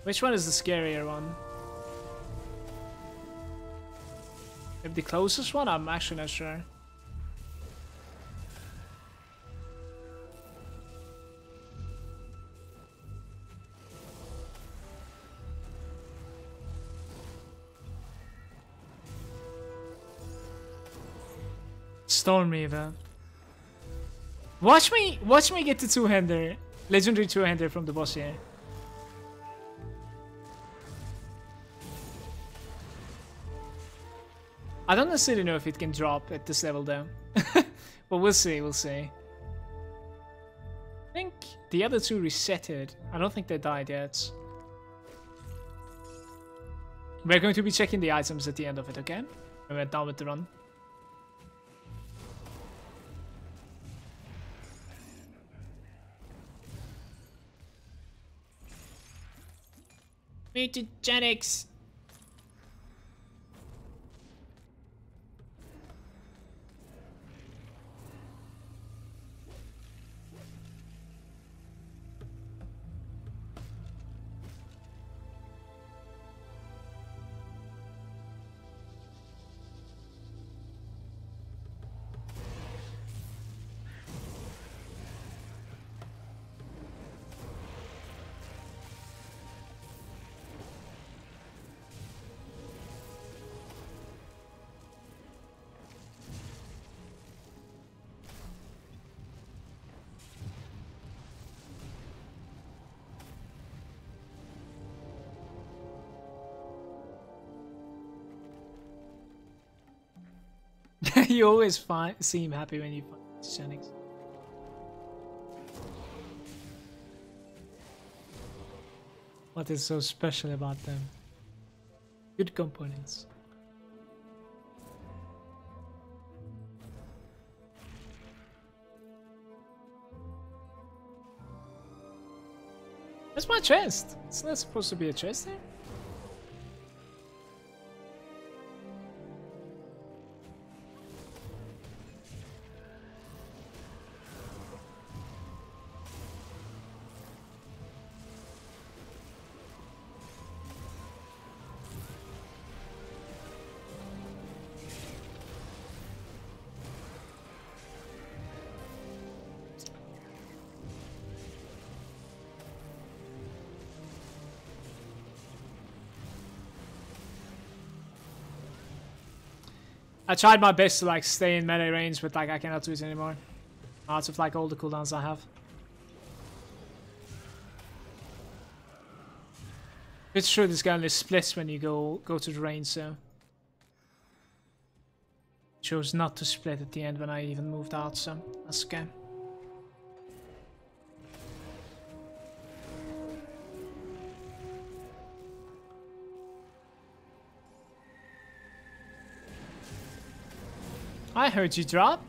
Which one is the scarier one? Maybe the closest one? I'm actually not sure. Storm Reaver. Watch me get the two-hander. Legendary two-hander from the boss here. I don't necessarily know if it can drop at this level though. But we'll see, we'll see. I think the other two resetted. I don't think they died yet. We're going to be checking the items at the end of it, okay? When we're done with the run. Mutagenics! You always seem happy when you find mutagenics. What is so special about them? Good components. That's my chest. It's not supposed to be a chest there. I tried my best to like stay in melee range, but like I cannot do it anymore. Out of like all the cooldowns I have. It's true this guy only splits when you go to the range, so chose not to split at the end when I even moved out, so that's okay. I heard you drop.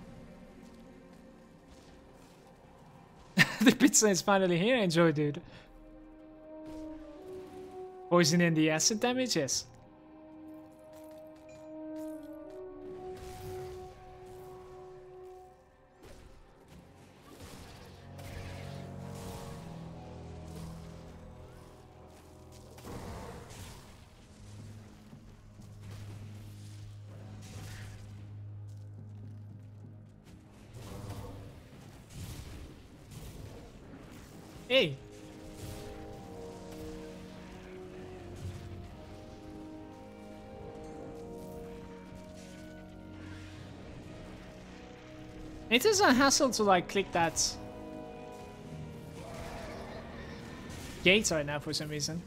The pizza is finally here. Enjoy, dude. Poison in the acid damage, yes. Hey. It is a hassle to like click that gate right now for some reason.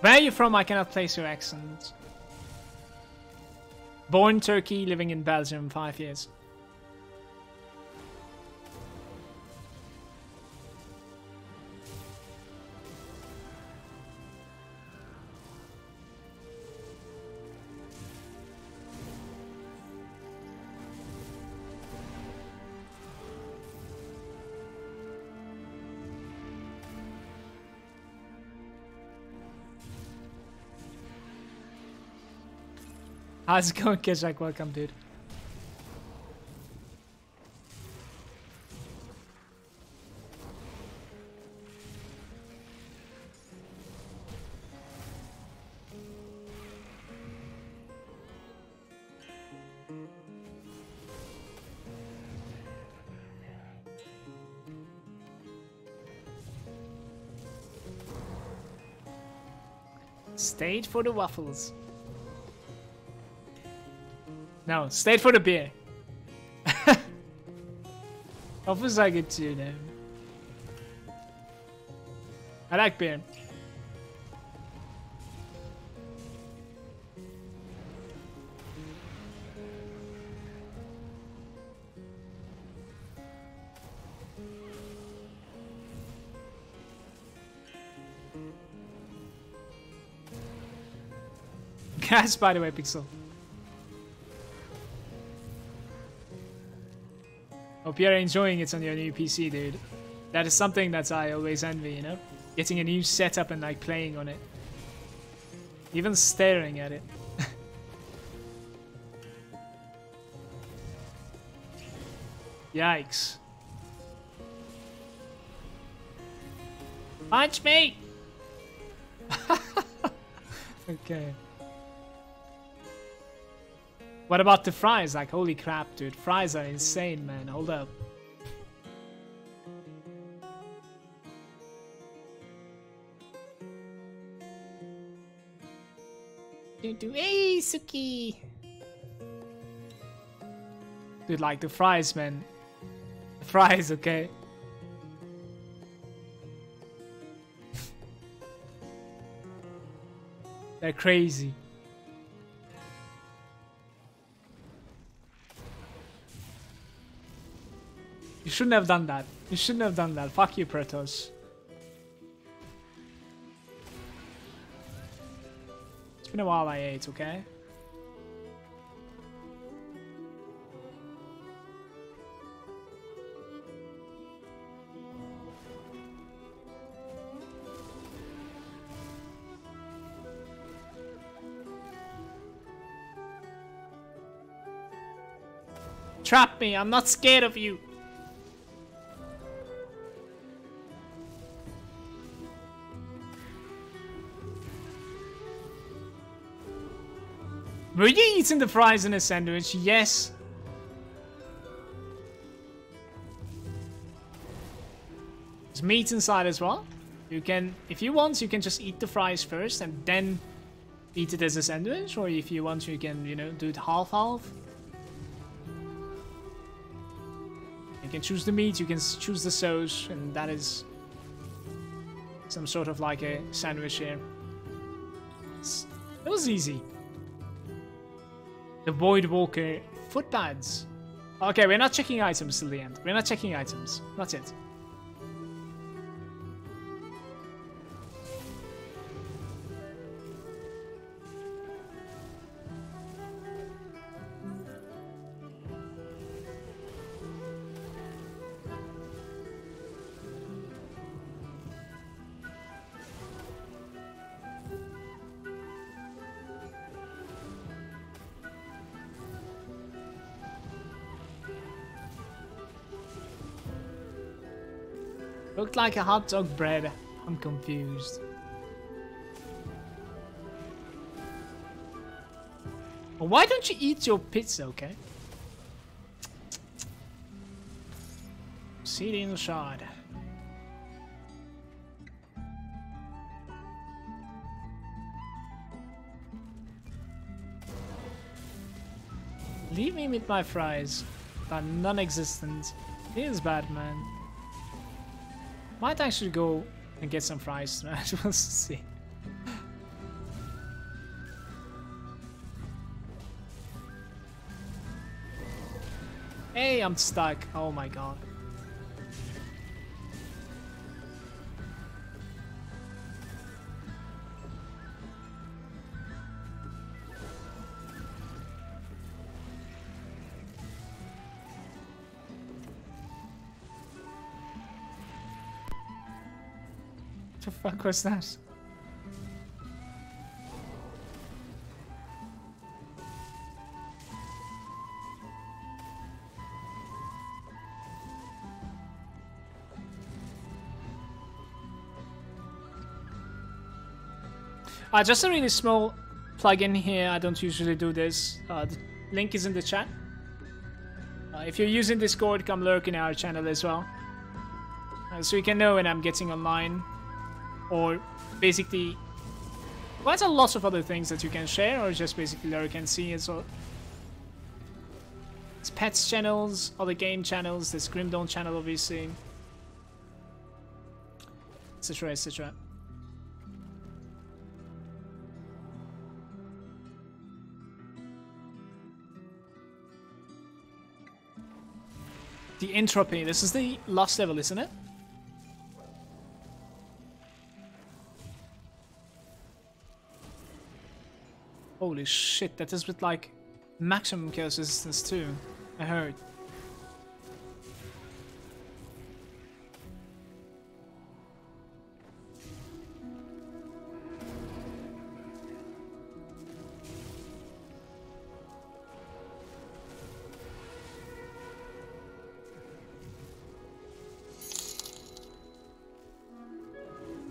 Where are you from? I cannot place your accent. Born Turkey, living in Belgium, 5 years. How's it going, Kizak? Welcome, dude. Stayed for the waffles. No, stayed for the beer. Waffles I get too, though. I like beer. Congrats, by the way, Pixel. Hope you're enjoying it on your new PC, dude. That is something that I always envy, you know? Getting a new setup and like playing on it. Even staring at it. Yikes. Punch me! Okay. What about the fries? Like, holy crap, dude. Fries are insane, man. Hold up. Hey, Suki! Dude, like, the fries, man. The fries, okay? They're crazy. You shouldn't have done that. You shouldn't have done that. Fuck you, Protoss. It's been a while I ate, okay? Trap me, I'm not scared of you. Were you eating the fries in a sandwich? Yes. There's meat inside as well. You can, if you want, you can just eat the fries first and then eat it as a sandwich. Or if you want, you can, you know, do it half-half. You can choose the meat, you can choose the sauce, and that is some sort of like a sandwich here. It was easy. The Void Walker footpads. Okay, we're not checking items till the end. We're not checking items. Not yet. Looked like a hot dog bread. I'm confused. Well, why don't you eat your pizza, okay? Seed in the shard. Leave me with my fries. They're non-existent. It is bad, man. Might actually go and get some fries tonight. We'll see. Hey, I'm stuck. Oh my god. What the fuck was that? Just a really small plug-in here. I don't usually do this. The link is in the chat. If you're using Discord, come lurk in our channel as well. So you can know when I'm getting online. Or basically, quite a lot of other things that you can share, or just basically lurk and see as well. It's pets channels, other game channels, there's Grim Dawn channel obviously, etc, etc. The entropy, this is the last level, isn't it? Holy shit, that is with like maximum chaos resistance too. I heard.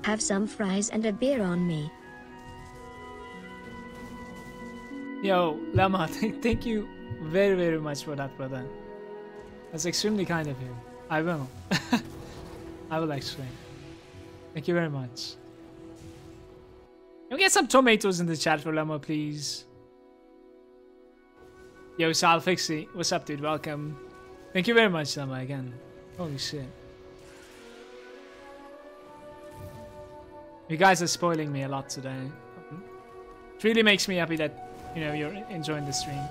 Have some fries and a beer on me. Yo, Llama, thank you very, very much for that, brother. That's extremely kind of you. I will. I will actually. Thank you very much. Can we get some tomatoes in the chat for Llama, please? Yo, Salfixie, what's up, dude? Welcome. Thank you very much, Llama, again. Holy shit. You guys are spoiling me a lot today. It really makes me happy that, you know, you're enjoying the stream.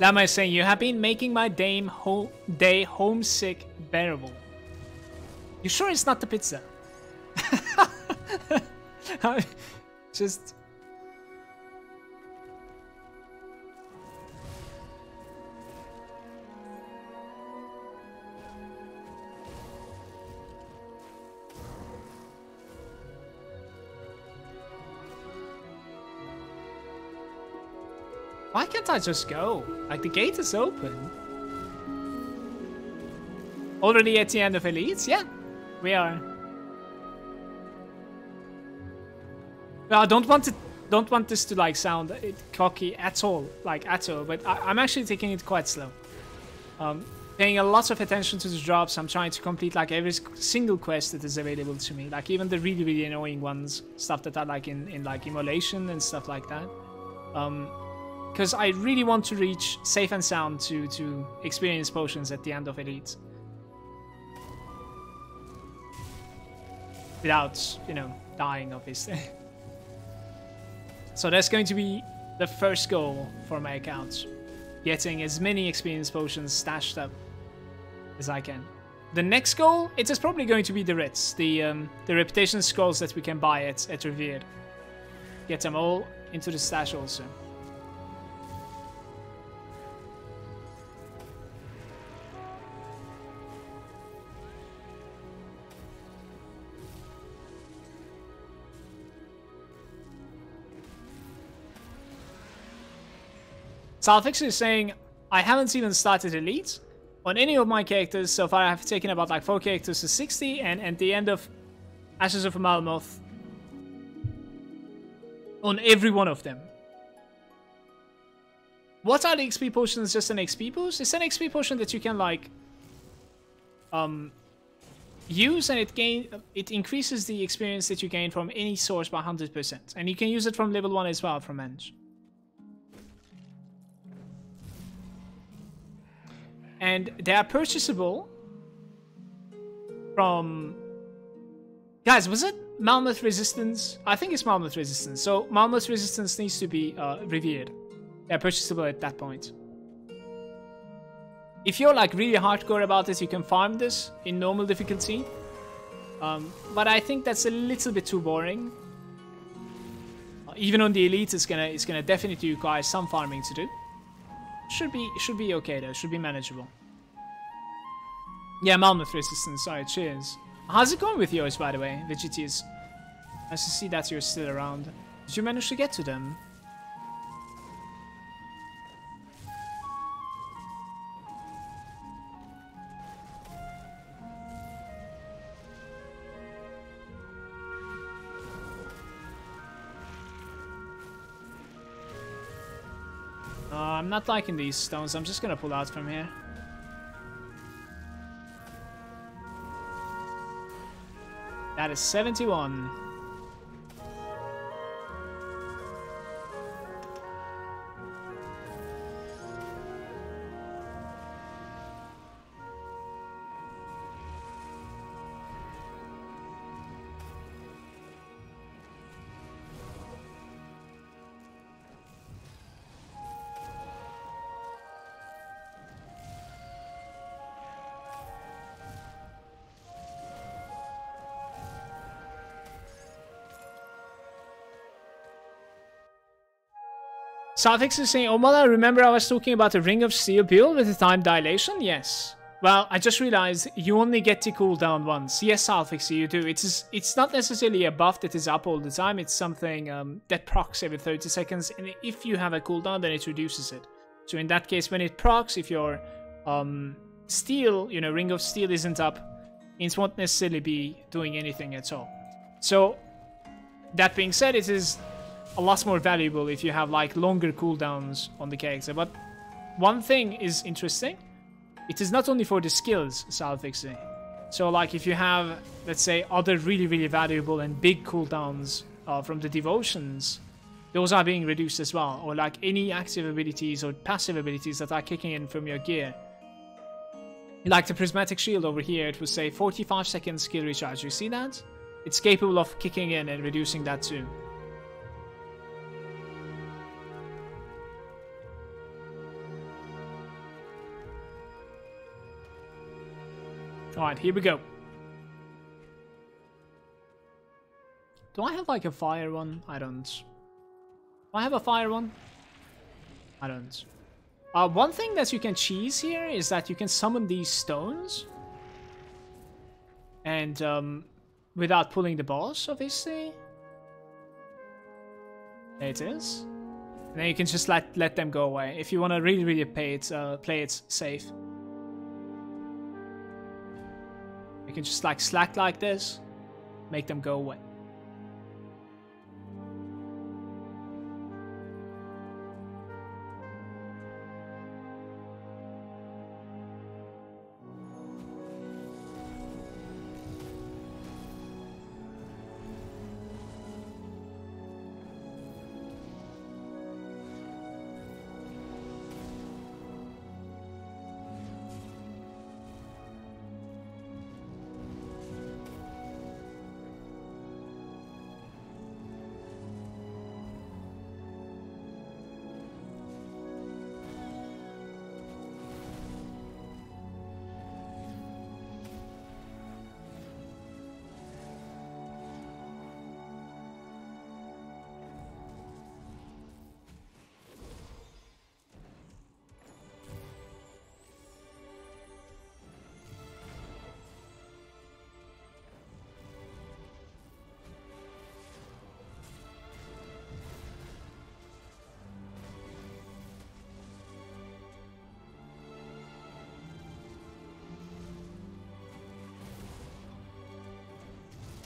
Lama is saying, you have been making my day homesick bearable. You sure it's not the pizza? Just... Why can't I just go? Like, the gate is open. Already at the end of Elites? Yeah, we are. No, I don't want this to like sound cocky at all, like at all. But I'm actually taking it quite slow. Paying a lot of attention to the drops. I'm trying to complete like every single quest that is available to me. Like even the really, really annoying ones, stuff that are like in like immolation and stuff like that. Because I really want to reach safe and sound to experience potions at the end of Elite. Without, you know, dying, obviously. So that's going to be the first goal for my account. Getting as many experience potions stashed up as I can. The next goal, it is probably going to be the Ritz. The reputation scrolls that we can buy at Revered. Get them all into the stash also. Salfix is saying, I haven't even started Elite on any of my characters. So far I have taken about like 4 characters to 60, and at the end of Ashes of Malmouth on every one of them. What are the XP potions? Just an XP boost? It's an XP potion that you can like use, and it increases the experience that you gain from any source by 100%. And you can use it from level 1 as well from Enge. And they are purchasable from... Guys, was it Malmouth Resistance? I think it's Malmouth Resistance. So Malmouth Resistance needs to be revered. They're purchasable at that point. If you're like really hardcore about this, you can farm this in normal difficulty. But I think that's a little bit too boring. Even on the Elite, it's gonna definitely require some farming to do. Should be okay though, should be manageable. Yeah, Malmouth Resistance, sorry, cheers. How's it going with yours, by the way, VGTs? Nice to see that you're still around. Did you manage to get to them? I'm not liking these stones. I'm just gonna pull out from here. That is 71. Safix is saying, Omala, remember I was talking about a Ring of Steel build with the time dilation? Yes. Well, I just realized you only get to cooldown once. Yes, Safix, you do. It's not necessarily a buff that is up all the time. It's something that procs every 30 seconds. And if you have a cooldown, then it reduces it. So in that case, when it procs, if your steel, Ring of Steel isn't up, it won't necessarily be doing anything at all. So, that being said, it is a lot more valuable if you have like longer cooldowns on the character. But one thing is interesting. It is not only for the skills, Salfixing. So like if you have, let's say, other really, really valuable and big cooldowns from the devotions, those are being reduced as well. Or like any active abilities or passive abilities that are kicking in from your gear. Like the Prismatic Shield over here, it will say 45 seconds skill recharge. You see that? It's capable of kicking in and reducing that too. Alright, here we go. Do I have like a fire one? I don't. Do I have a fire one? I don't. One thing that you can cheese here is that you can summon these stones. And without pulling the boss, obviously. There it is. And then you can just let them go away. If you want to really, really play it safe. You can just like slack like this, make them go away.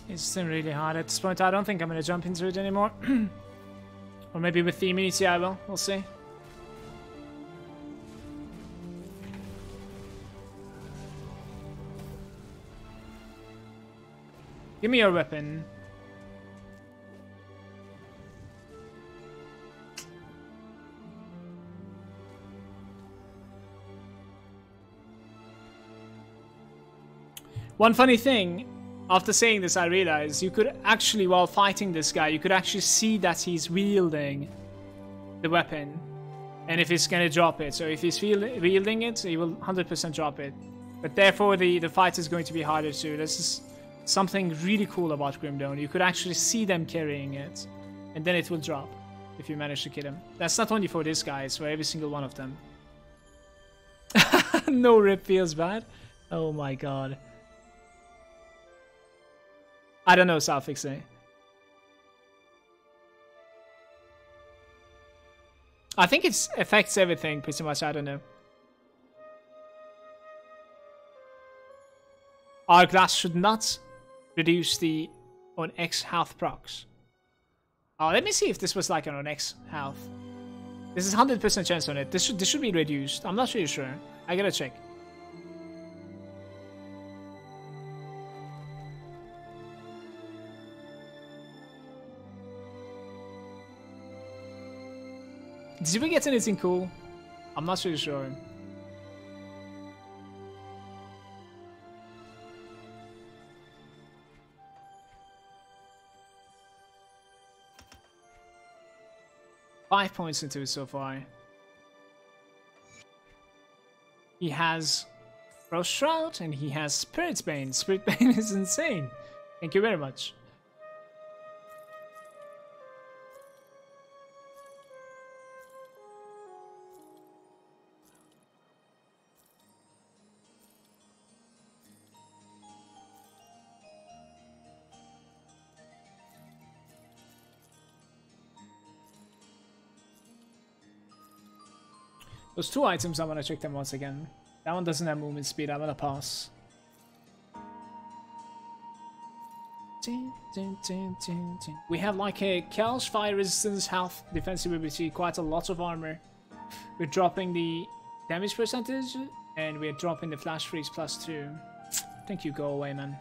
It's still really hard at this point. I don't think I'm going to jump into it anymore. Or maybe with the immunity I will. We'll see. Give me your weapon. One funny thing, after saying this, I realized you could actually, while fighting this guy, you could actually see that he's wielding the weapon. And if he's gonna drop it. So if he's wielding it, he will 100% drop it. But therefore, the fight is going to be harder too. This is something really cool about Grimdone. You could actually see them carrying it. And then it will drop if you manage to kill him. That's not only for this guy, it's for every single one of them. No rip feels bad. Oh my god. I don't know, Salfixing. I think it affects everything pretty much, I don't know. Our glass should not reduce the on X health procs. Oh, let me see if this was like an on X health. This is 100% chance on it. This should be reduced. I'm not really sure. I gotta check. Did we get anything cool? I'm not really sure. Five points into it so far. He has Frost Shroud and he has Spirit Bane. Spirit Bane is insane. Thank you very much. Those two items, I want to check them once again. That one doesn't have movement speed, I'm gonna pass. We have like a Chaos, Fire Resistance, Health, Defensive Ability, quite a lot of armor. We're dropping the damage percentage, and we're dropping the Flash Freeze +2. I think you go away, man.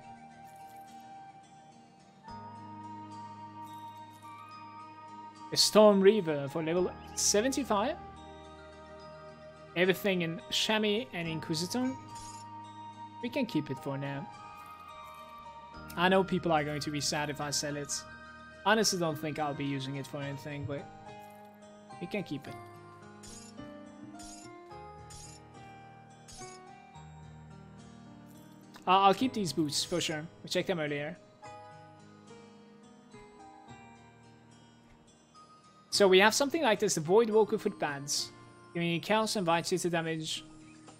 A Storm Reaver for level 75. Everything in Chamois and Inquisitor. We can keep it for now. I know people are going to be sad if I sell it. Honestly, don't think I'll be using it for anything, but we can keep it. I'll keep these boots for sure. We checked them earlier. So we have something like this, the Void Walker footpads. Giving Chaos and Vitality damage,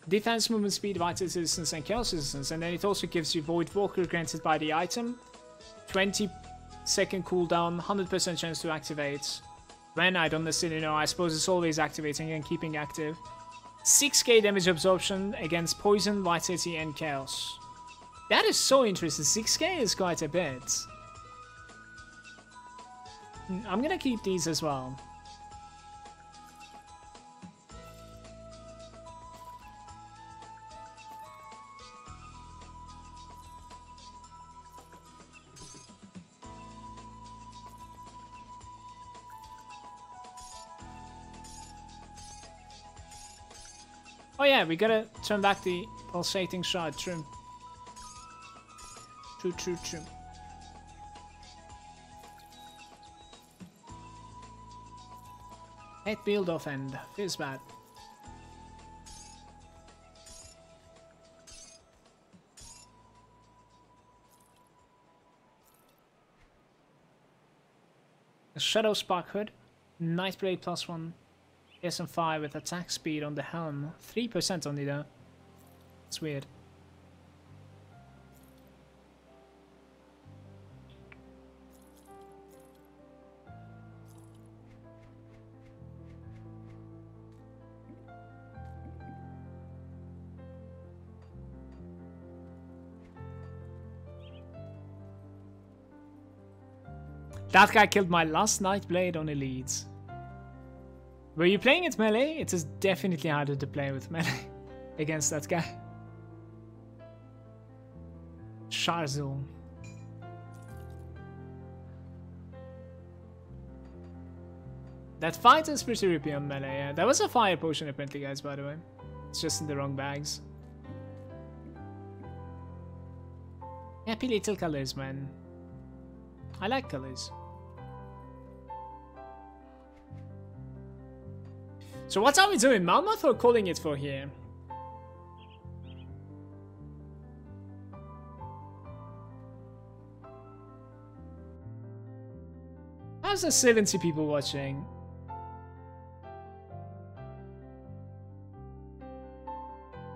defense, movement speed, Vitality resistance, and Chaos resistance. And then it also gives you Void Walker granted by the item. 20-second cooldown, 100% chance to activate. When, I don't necessarily know. I suppose it's always activating and keeping active. 6k damage absorption against Poison, Vitality, and Chaos. That is so interesting. 6k is quite a bit. I'm gonna keep these as well. Oh yeah, we gotta turn back the pulsating shard. True. True. Head build off end. Feels bad. A Shadow Spark Hood. Nightblade +1. SM5 with attack speed on the helm. 3% only though. It's weird. That guy killed my last Nightblade on Elites. Were you playing it melee? It is definitely harder to play with melee against that guy. Sharzul. That fight is pretty rippy on melee, yeah. That was a fire potion apparently, guys, by the way. It's just in the wrong bags. Happy little colors, man. I like colors. So what are we doing? Malmouth or calling it for here? How's the 70 people watching?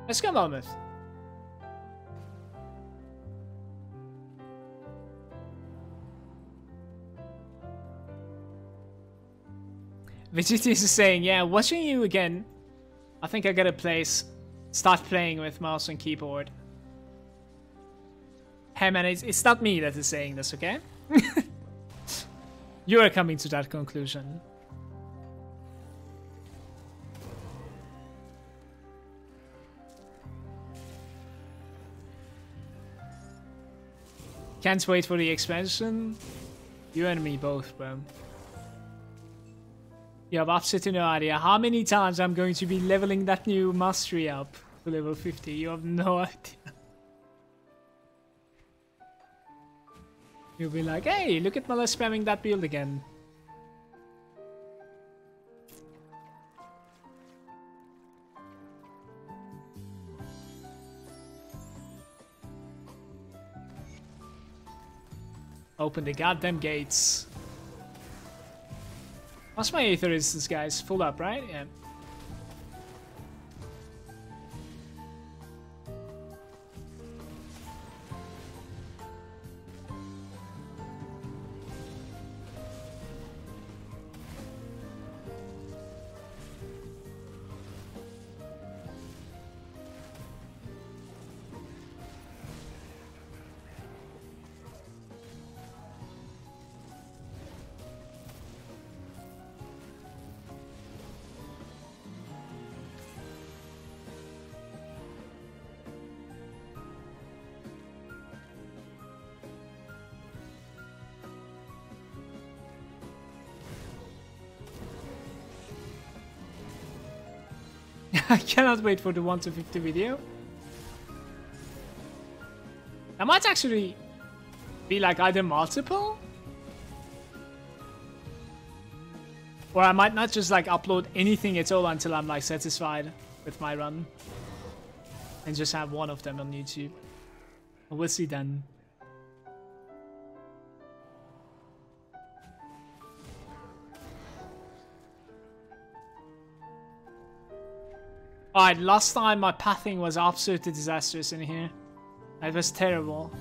Let's go Malmouth. Vegeta is saying, yeah, watching you again, I think I gotta start playing with mouse and keyboard. Hey man, it's not me that is saying this, okay? You are coming to that conclusion. Can't wait for the expansion. You and me both, bro. You have absolutely no idea how many times I'm going to be leveling that new mastery up to level 50. You have no idea. You'll be like, hey, look at Mala spamming that build again. Open the goddamn gates. What's my Aether Resistance, guys? Full up, right? Yeah. I cannot wait for the 1 to 50 video. I might actually be like either multiple, or I might not just like upload anything at all until I'm like satisfied with my run and just have one of them on YouTube. We'll see then. Alright, last time my pathing was absolutely disastrous in here. It was terrible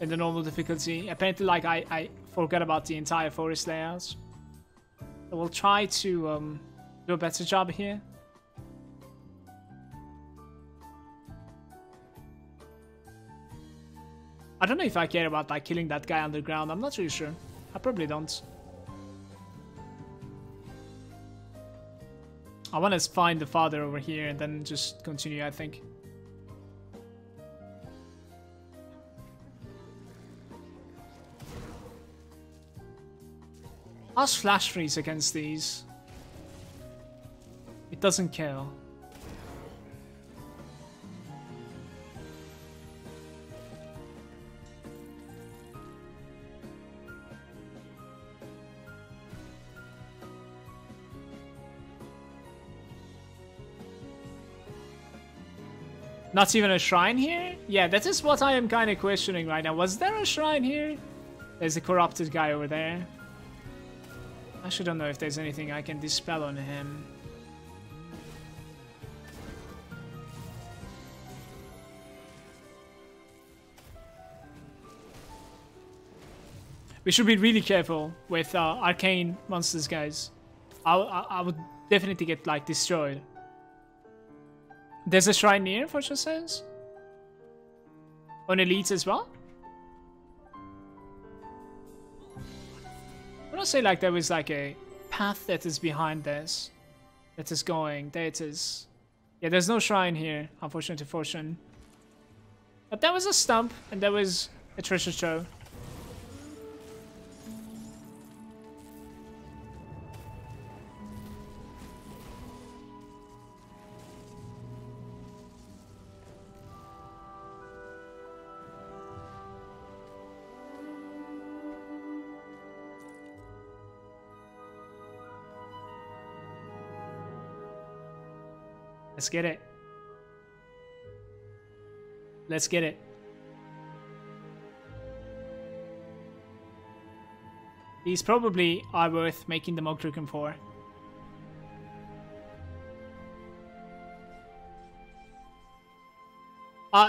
in the normal difficulty. Apparently, like, I forgot about the entire forest layouts. So we'll try to do a better job here. I don't know if I care about like killing that guy underground. I'm not really sure. I probably don't. I want to find the father over here and then just continue, I think. How's Flash Freeze against these? It doesn't kill. Not even a shrine here? Yeah, that is what I am kind of questioning right now. Was there a shrine here? There's a corrupted guy over there. I actually don't know if there's anything I can dispel on him. We should be really careful with arcane monsters, guys. I would definitely get like destroyed. There's a shrine near, Fortune says. On elites as well. I want to say like there was like a path that is behind this. That is going. There it is. Yeah, there's no shrine here, unfortunately, Fortune. But there was a stump and there was a treasure trove. Let's get it. Let's get it. These probably are worth making the Mogdruken for.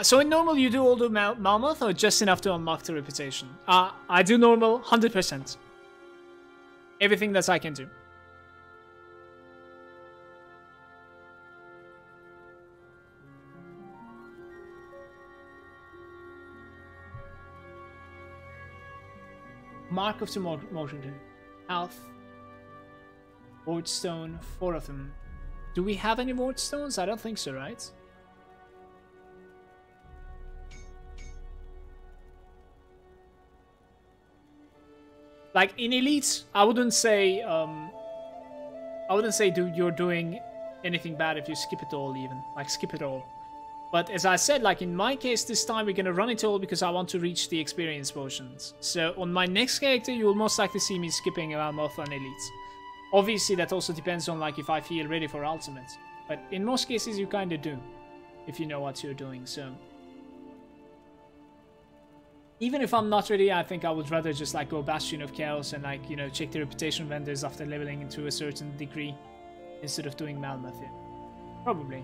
So in normal you do all the Malmouth or just enough to unlock the reputation? I do normal 100%. Everything that I can do. Mark of the Mogdruken. Health. Wardstone, 4 of them. Do we have any Wardstones? I don't think so, right? Like in Elite, I wouldn't say I wouldn't say you're doing anything bad if you skip it all even. Like, skip it all. But as I said, like in my case this time, we're gonna run it all because I want to reach the experience potions. So on my next character, you will most likely see me skipping Malmouth and Elite. Obviously, that also depends on like if I feel ready for ultimate. But in most cases, you kind of do, if you know what you're doing. So even if I'm not ready, I think I would rather just like go Bastion of Chaos and like, you know, check the reputation vendors after leveling into a certain degree instead of doing Malmouth here. Probably.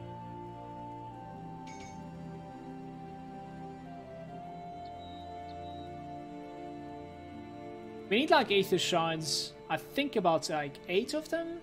We need like Aether Shards. I think about like 8 of them.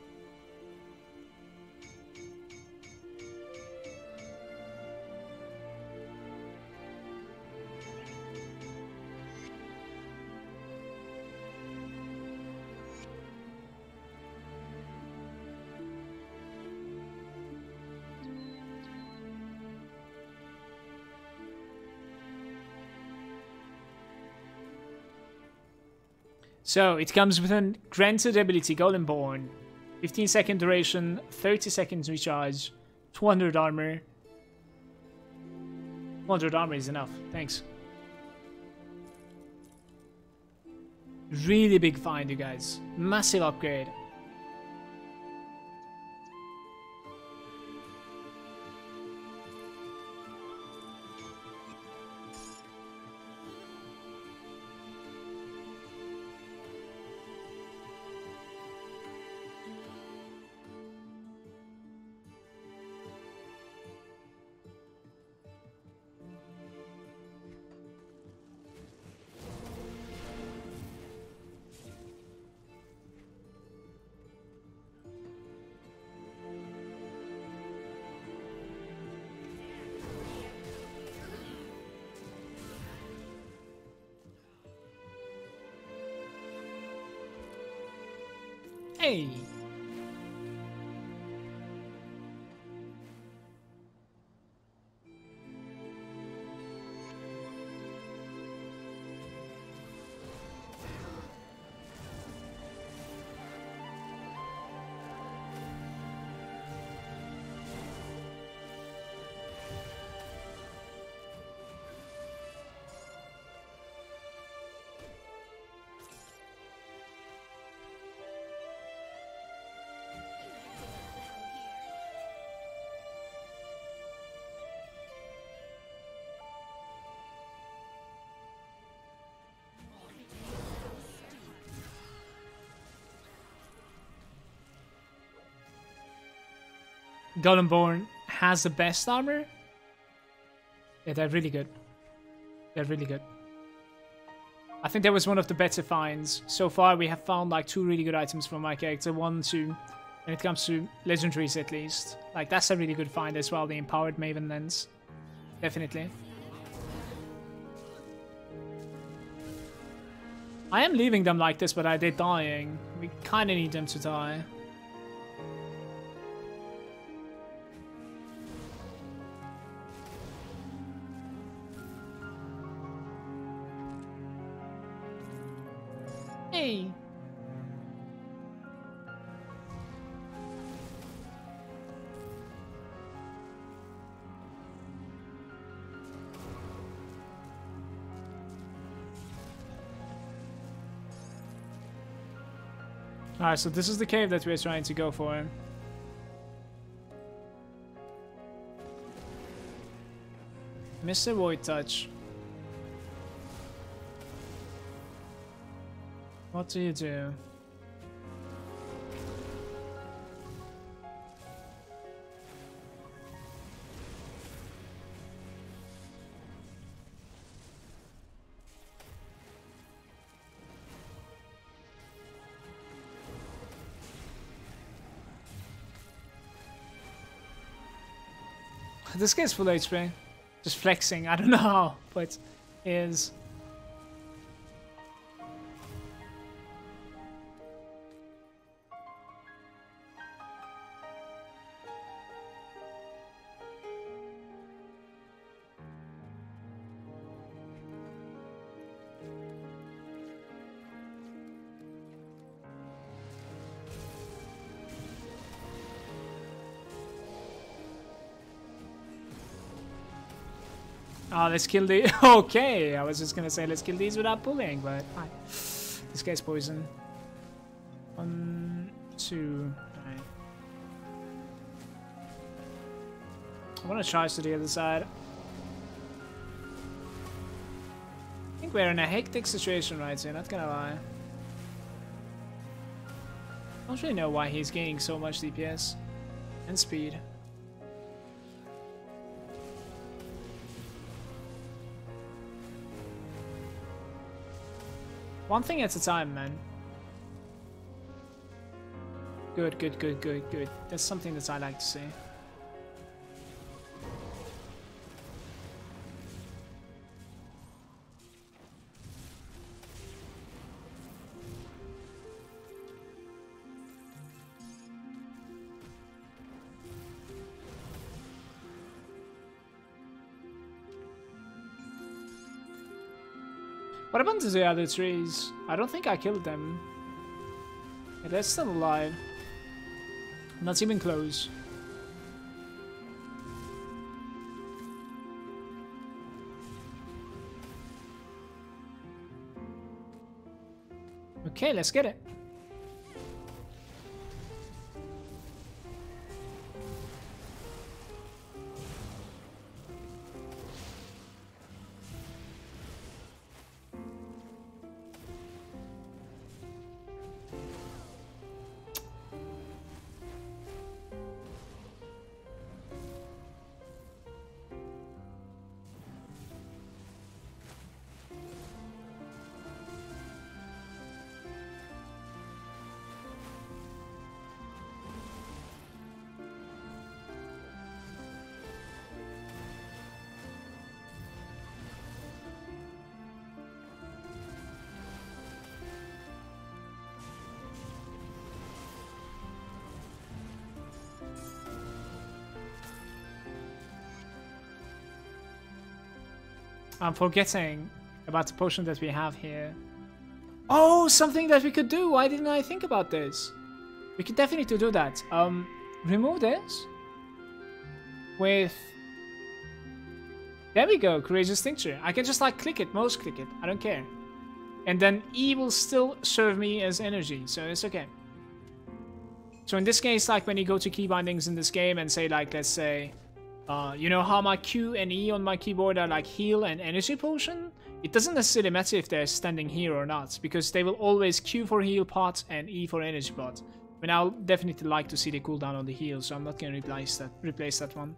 So, it comes with a granted ability, Golemborn. 15-second duration, 30 seconds recharge, 200 armor. 200 armor is enough, thanks. Really big find, you guys. Massive upgrade. Hey! Golemborn has the best armor. Yeah, they're really good. They're really good. I think that was one of the better finds. So far, we have found like 2 really good items for my character. 1, 2, when it comes to legendaries at least. Like, that's a really good find as well, the Empowered Maven Lens. Definitely. I am leaving them like this, but they're dying. We kind of need them to die. Hey. Alright, so this is the cave that we're trying to go for. Mr. Void Touch. What do you do? This guy's full HP. Just flexing. I don't know how, but is. Oh, let's kill the... Okay, I was just gonna say let's kill these without pulling, but fine. This guy's poison. 1, 2, right. I wanna charge to the other side. I think we're in a hectic situation right here, not gonna lie. I don't really know why he's gaining so much DPS and speed. One thing at a time, man. Good, good, good, good, good. That's something that I like to see. What happened to the other trees? I don't think I killed them. Yeah, they're still alive. Not even close. Okay, let's get it. I'm forgetting about the potion that we have here. Oh, something that we could do. Why didn't I think about this? We could definitely do that. Remove this. With... There we go, Courageous Tincture. I can just like click it, mouse click it. I don't care. And then E will still serve me as energy, so it's okay. So in this case, like when you go to key bindings in this game and say like, let's say... you know how my Q and E on my keyboard are like heal and energy potion? It doesn't necessarily matter if they're standing here or not, because they will always Q for heal pot and E for energy pot. I mean, I'll definitely like to see the cooldown on the heal, so I'm not going to replace that one.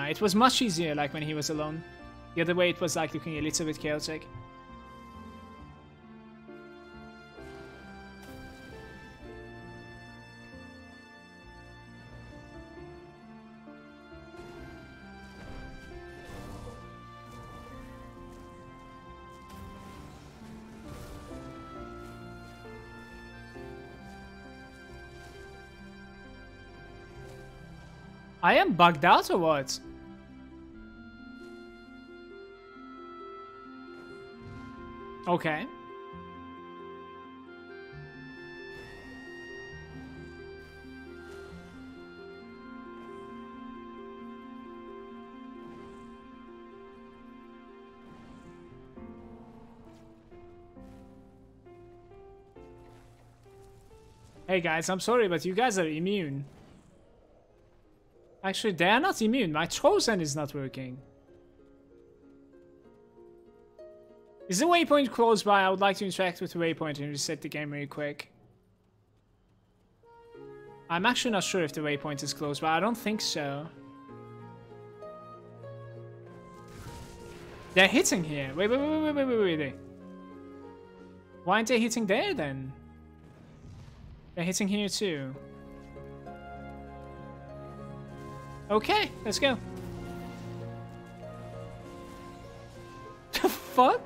It was much easier like when he was alone. The other way it was like looking a little bit chaotic. I am bugged out or what? Okay. Hey guys, I'm sorry, but you guys are immune. Actually, they are not immune. My Chosen is not working. Is the waypoint close by? I would like to interact with the waypoint and reset the game really quick. I'm actually not sure if the waypoint is close by. I don't think so. They're hitting here. Wait. Why aren't they hitting there then? They're hitting here too. Okay, let's go. The fuck?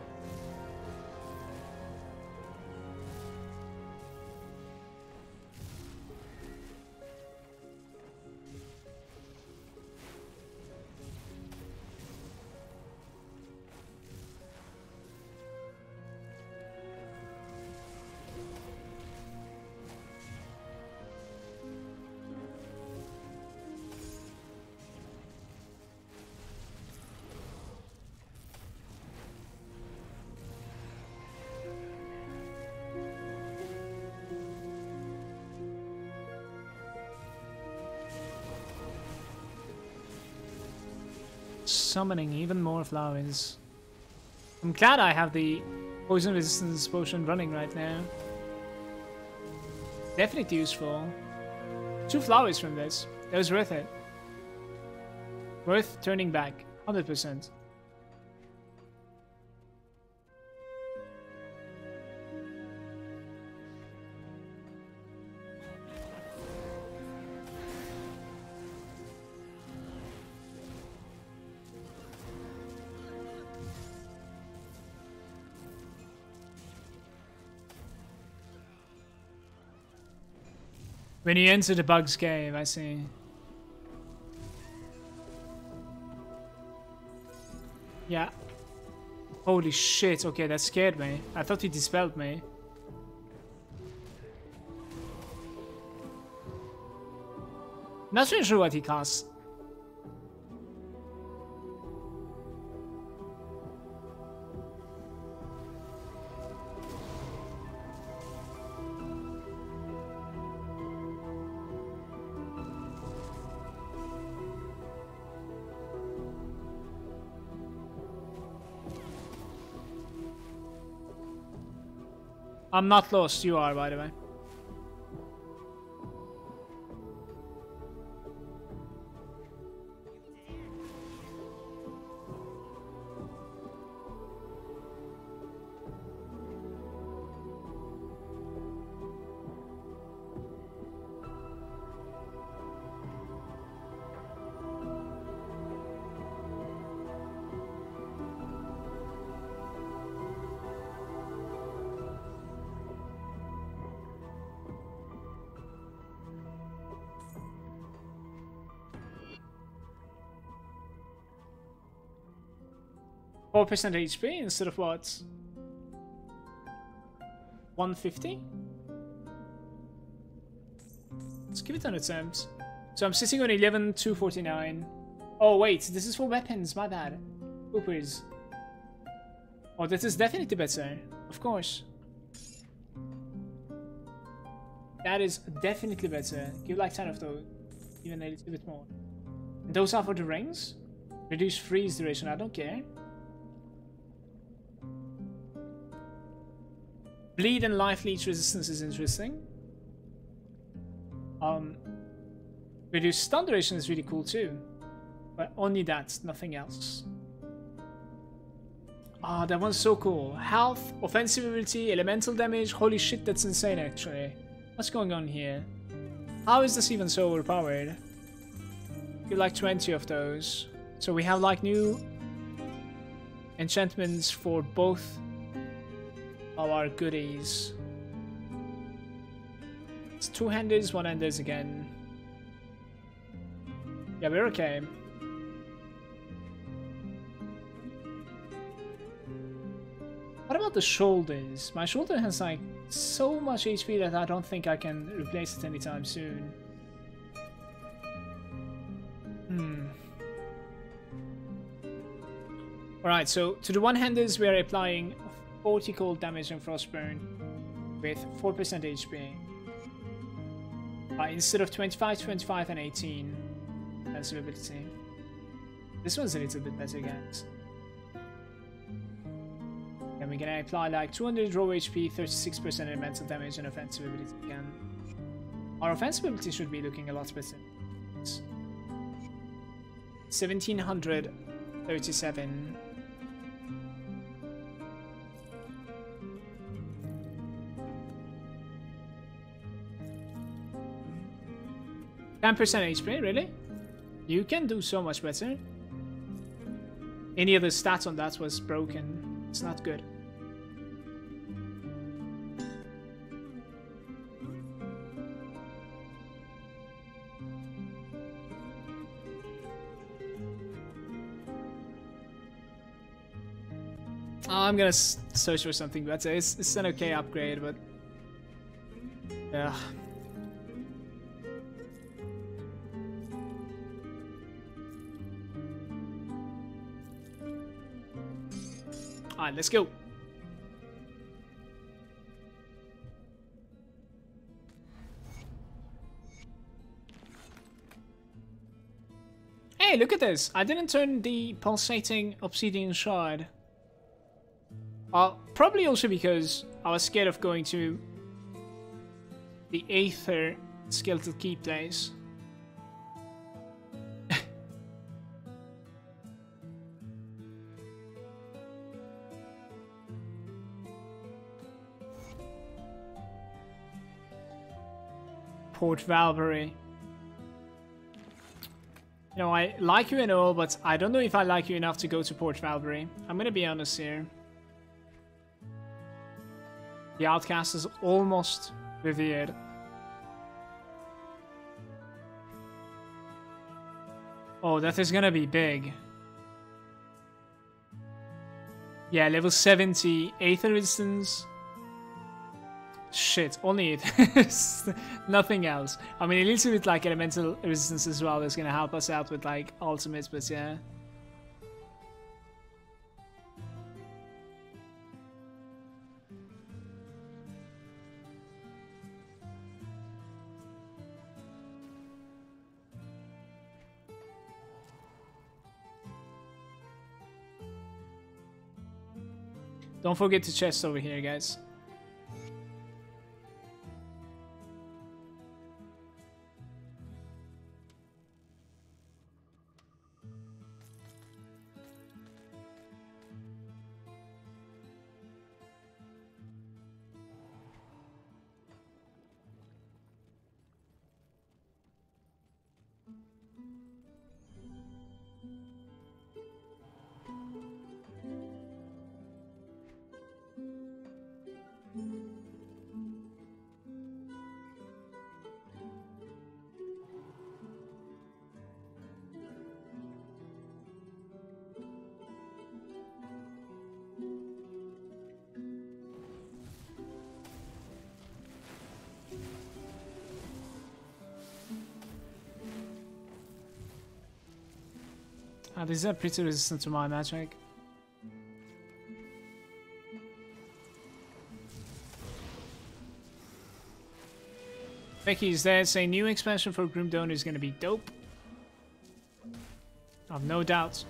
summoning even more flowers. I'm glad I have the poison resistance potion running right now. Definitely useful. 2 flowers from this. That was worth it. Worth turning back. 100%. When you enter the bug's cave, I see. Yeah. Holy shit, okay, that scared me. I thought he dispelled me. Not really sure what he casts. I'm not lost, you are, by the way. Four percent HP instead of what? 150? Let's give it an attempt. So I'm sitting on 11,249. Oh wait, this is for weapons, my bad. Poopers. Oh, this is definitely better. Of course. That is definitely better. Give like 10 of those. Even a little bit more. And those are for the rings? Reduce freeze duration, I don't care. Bleed and life leech resistance is interesting. Reduce stun duration is really cool too. But only that, nothing else. Ah, that one's so cool. Health, offensive ability, elemental damage. Holy shit, that's insane actually. What's going on here? How is this even so overpowered? Give like 20 of those. So we have like new enchantments for both of our goodies. It's 2-handers, 1-handers again. Yeah, we're okay. What about the shoulders? My shoulder has like so much HP that I don't think I can replace it anytime soon. Alright, so to the one-handers we are applying 40 cold damage and frostburn with 4% HP. Instead of 25, 25 and 18 defensive ability. This one's a little bit better, guys. And we're gonna apply like 200 raw HP, 36% elemental damage and offensive ability again. Our offensive ability should be looking a lot better. 1737. $10% HP, really? You can do so much better. Any of the stats on that was broken. It's not good. I'm gonna search for something better. It's an okay upgrade, but yeah. Alright, let's go. Hey, look at this. I didn't turn the pulsating obsidian shard. Probably also because I was scared of going to the Aether skeletal key place. Port Valkyrie. You know, I like you and all, but I don't know if I like you enough to go to Port Valkyrie. I'm gonna be honest here. The Outcast is almost revered. Oh, that is gonna be big. Yeah, level 70, Aether resistance. Shit, only it. Nothing else. I mean, a little bit like elemental resistance as well is gonna help us out with like ultimates, but yeah. Don't forget to chest over here, guys. These are pretty resistant to my magic. Becky is there saying new expansion for Grim Dawn is gonna be dope. I've no doubt.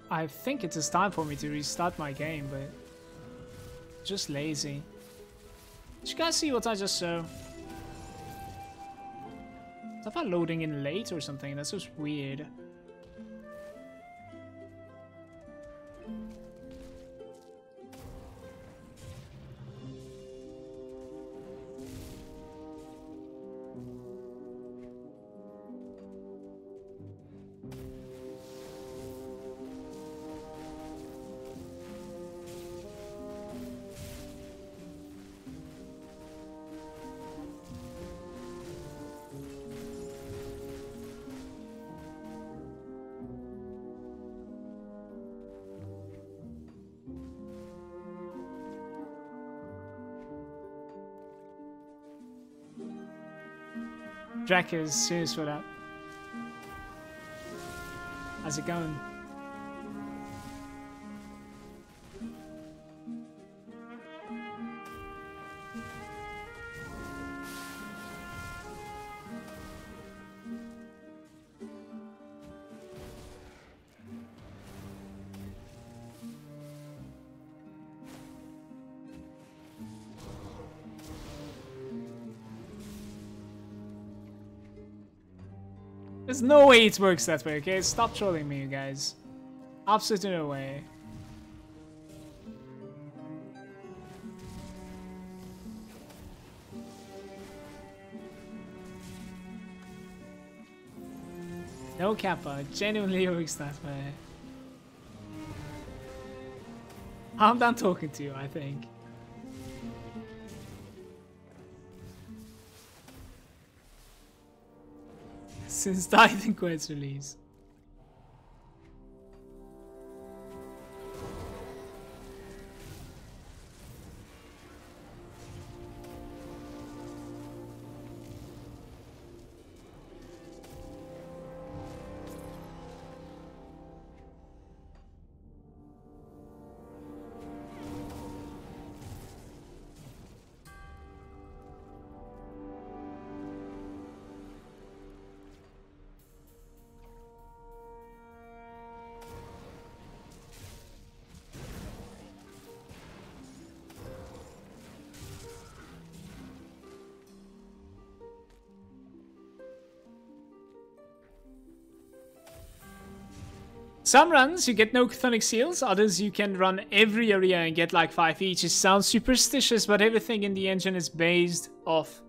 I think it is time for me to restart my game, but just lazy. Did you guys see what I just saw? Is that loading in late or something? That's just weird. Jack is serious for that. How's it going? There's no way it works that way, okay? Stop trolling me, you guys. Absolutely no way. No Kappa, it genuinely works that way. I'm done talking to you, I think. Since Titan Quest release. Some runs you get no chthonic seals, others you can run every area and get like 5 each. It sounds superstitious, but everything in the engine is based off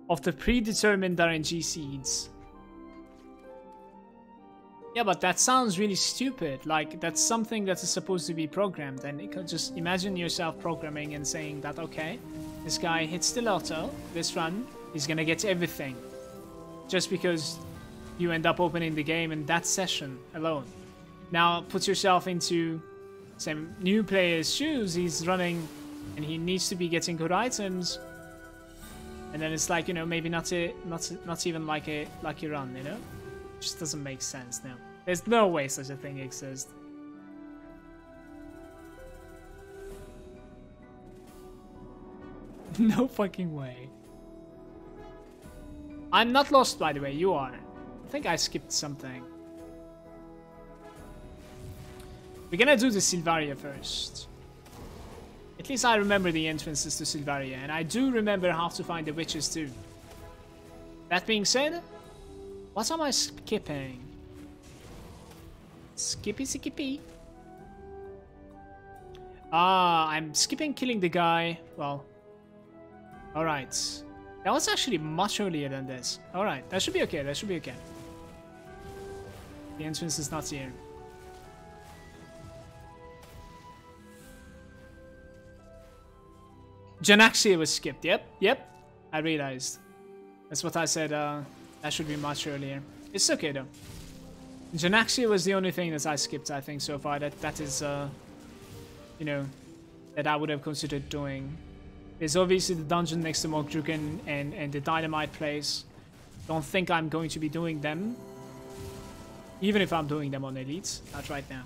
of the predetermined RNG seeds. Yeah, but that sounds really stupid. Like, that's something that is supposed to be programmed, and you could just imagine yourself programming and saying that, okay, this guy hits the lotto, this run, he's gonna get everything. Just because you end up opening the game in that session alone. Now, put yourself into some new player's shoes. He's running, and he needs to be getting good items. And then it's like, you know, maybe not even like a lucky run, you know? It just doesn't make sense now. There's no way such a thing exists. No fucking way. I'm not lost, by the way. You are. I think I skipped something. We're gonna do the Sylvaria first. At least I remember the entrances to Sylvaria, and I do remember how to find the witches too. That being said, what am I skipping? Skippy. I'm skipping killing the guy. Well, alright. That was actually much earlier than this. Alright, that should be okay, that should be okay. The entrance is not here. Janaxia was skipped. Yep. I realized. That's what I said. That should be much earlier. It's okay though. Janaxia was the only thing that I skipped, I think, so far. That is, you know, that I would have considered doing. There's obviously the dungeon next to Mokjuken and the dynamite place. Don't think I'm going to be doing them. Even if I'm doing them on Elite. Not right now.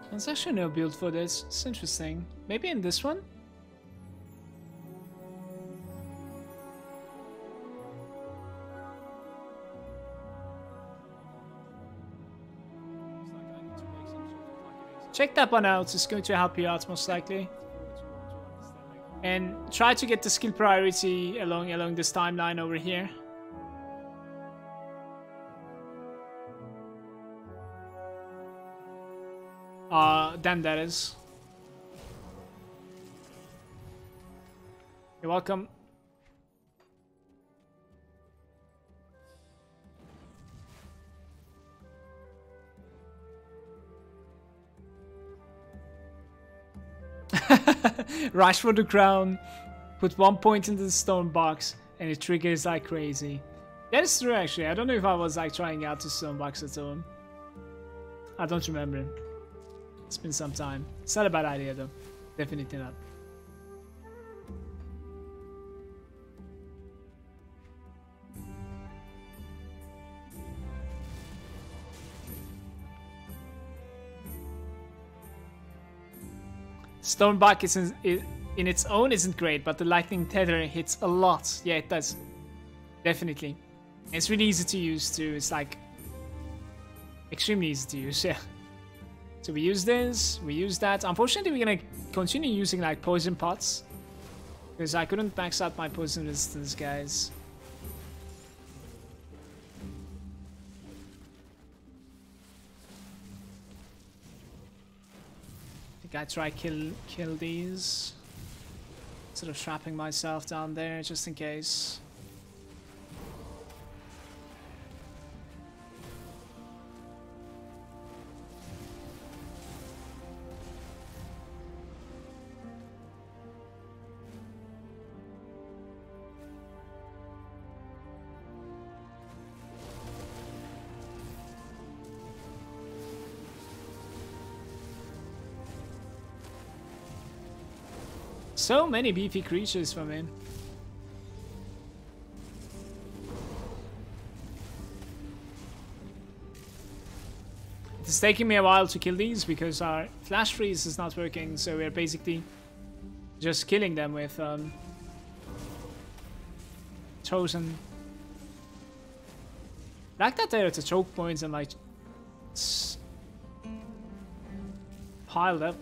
There's actually no build for this. It's interesting. Maybe in this one? Check that one out. It's going to help you out most likely. And try to get the skill priority along this timeline over here. Dan, that is. You're welcome. Rush for the crown. Put 1 point into the stone box, and it triggers like crazy. That is true, actually. I don't know if I was like trying out the stone box at all. I don't remember. It's been some time. It's not a bad idea though. Definitely not. Stonebark in its own isn't great, but the lightning tether hits a lot. Yeah, it does. Definitely. It's really easy to use too. It's like extremely easy to use, yeah. So we use this, we use that. Unfortunately, we're gonna continue using like poison pots, because I couldn't max out my poison resistance, guys. I think I try kill these. Sort of trapping myself down there just in case. So many beefy creatures from him. It's taking me a while to kill these because our flash freeze is not working, so we're basically just killing them with chosen. Like that there at the choke points and like piled up.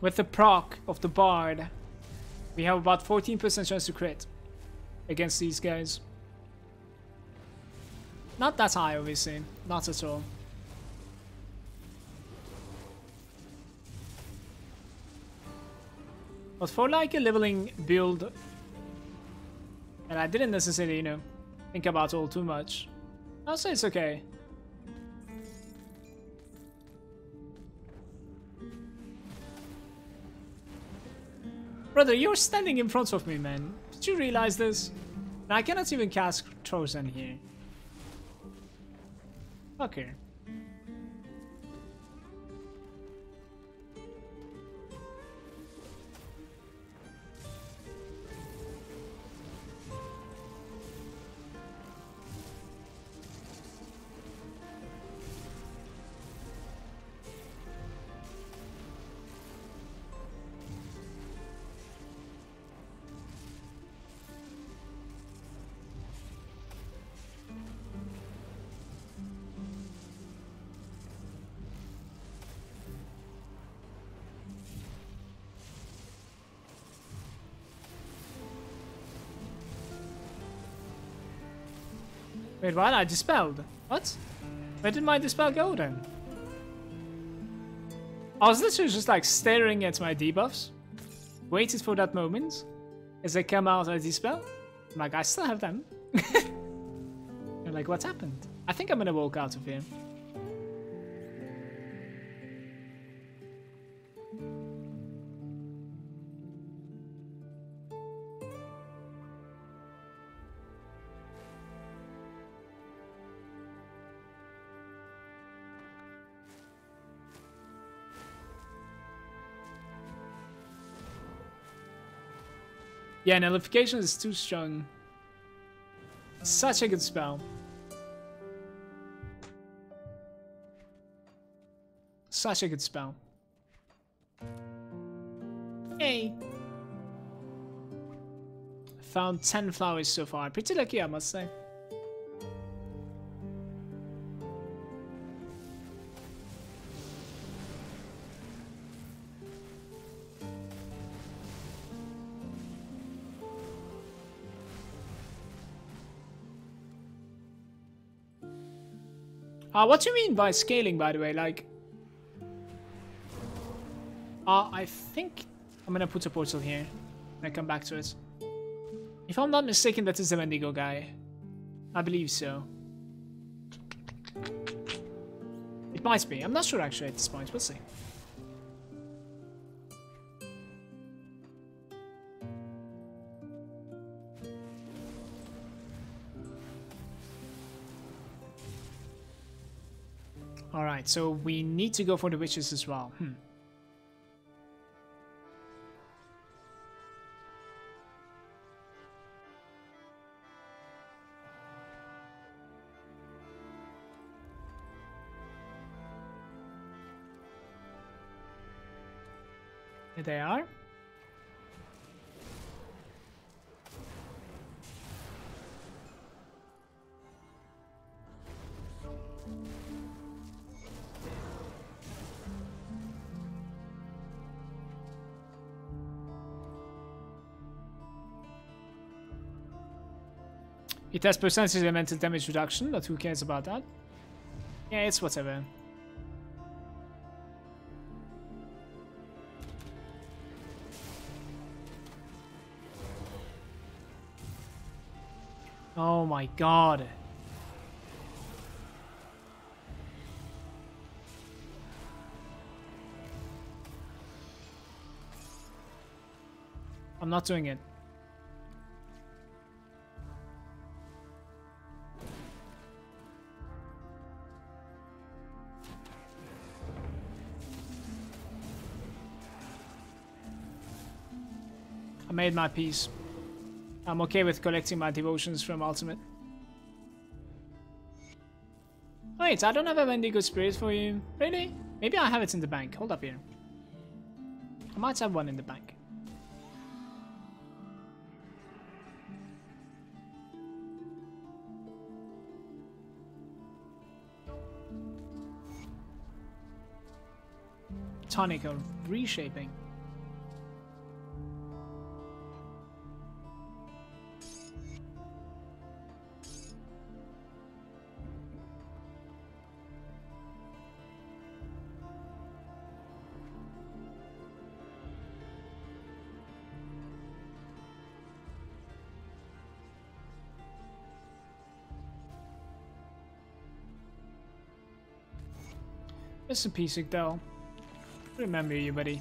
With the proc of the Bard, we have about 14% chance to crit against these guys. Not that high, obviously. Not at all. But for like a leveling build, and I didn't necessarily, you know, think about all too much, I'll say it's okay. Brother, you're standing in front of me, man. Did you realize this? I cannot even cast Trojan here. Okay. Wait, what? I dispelled. What? Where did my dispel go then? I was literally just like staring at my debuffs. Waited for that moment. As they come out, I dispel. I'm like, I still have them. I'm like, what's happened? I think I'm gonna walk out of here. Yeah, nullification is too strong. Such a good spell. Such a good spell. Yay! Found 10 flowers so far. Pretty lucky, I must say. What do you mean by scaling, by the way? Like, I think I'm gonna put a portal here and come back to it. If I'm not mistaken, that is the Wendigo guy. I believe so. It might be. I'm not sure actually at this point. We'll see. Alright, so we need to go for the witches as well. Here they are. It has percentage elemental damage reduction, but who cares about that? Yeah, it's whatever. Oh my god. I'm not doing it. I made my peace. I'm okay with collecting my devotions from Ultimate. Wait, I don't have a Wendigo Spirit for you. Really? Maybe I have it in the bank. Hold up here. I might have one in the bank. Tonic of reshaping. It's a piece of though. Remember you, buddy.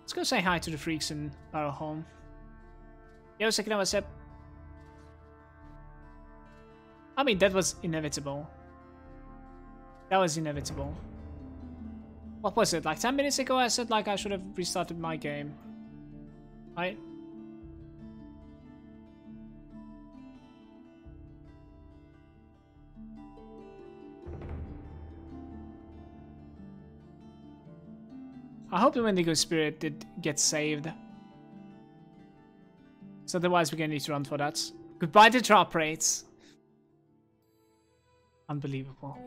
Let's go say hi to the freaks in our home. Yo, Sekina, what's up? I mean, that was inevitable. That was inevitable. What was it? Like 10 minutes ago I said like I should have restarted my game. Right? I hope the Wendigo Spirit did get saved. So otherwise we're gonna need to run for that. Goodbye to drop rates. Unbelievable.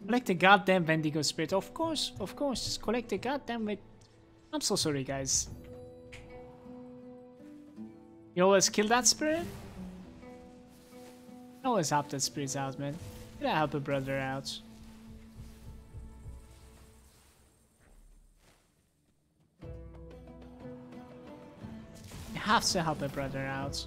Collect the goddamn Wendigo Spirit. Of course. Just collect the goddamn it. I'm so sorry, guys. You always kill that spirit? I always help that spirit out, man. You gotta help a brother out. You have to help a brother out.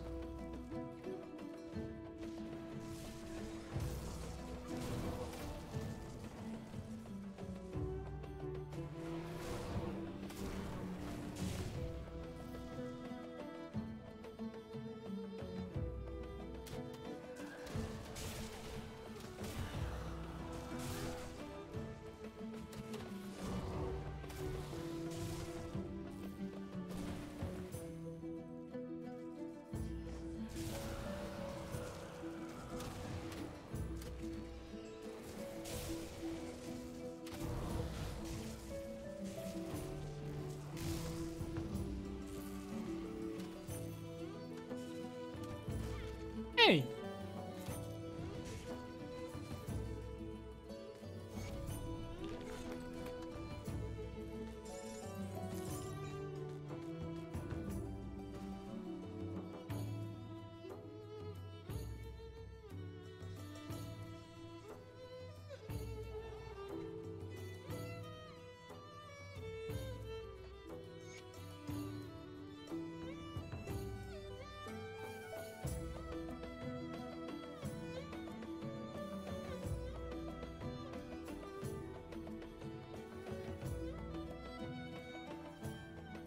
Hey!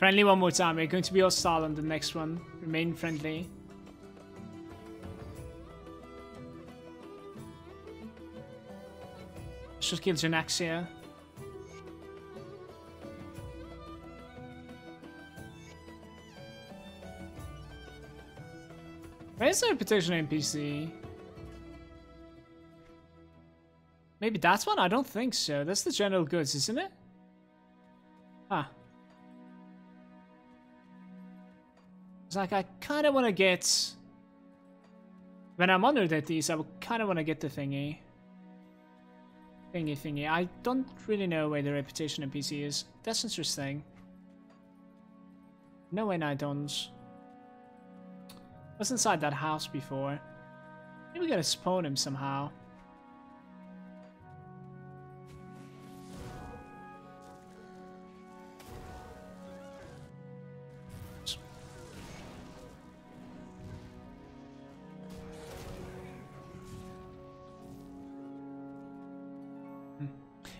Friendly one more time. We're going to be hostile on the next one. Remain friendly. Should kill Janaxia. Where's the reputation NPC? Maybe that one? I don't think so. That's the general goods, isn't it? Ah. It's like I kind of want to get... When I'm honored at these, I would kind of want to get the thingy. Thingy. I don't really know where the reputation NPC is. That's interesting. No way, I don't. Was inside that house before. Maybe we gotta spawn him somehow.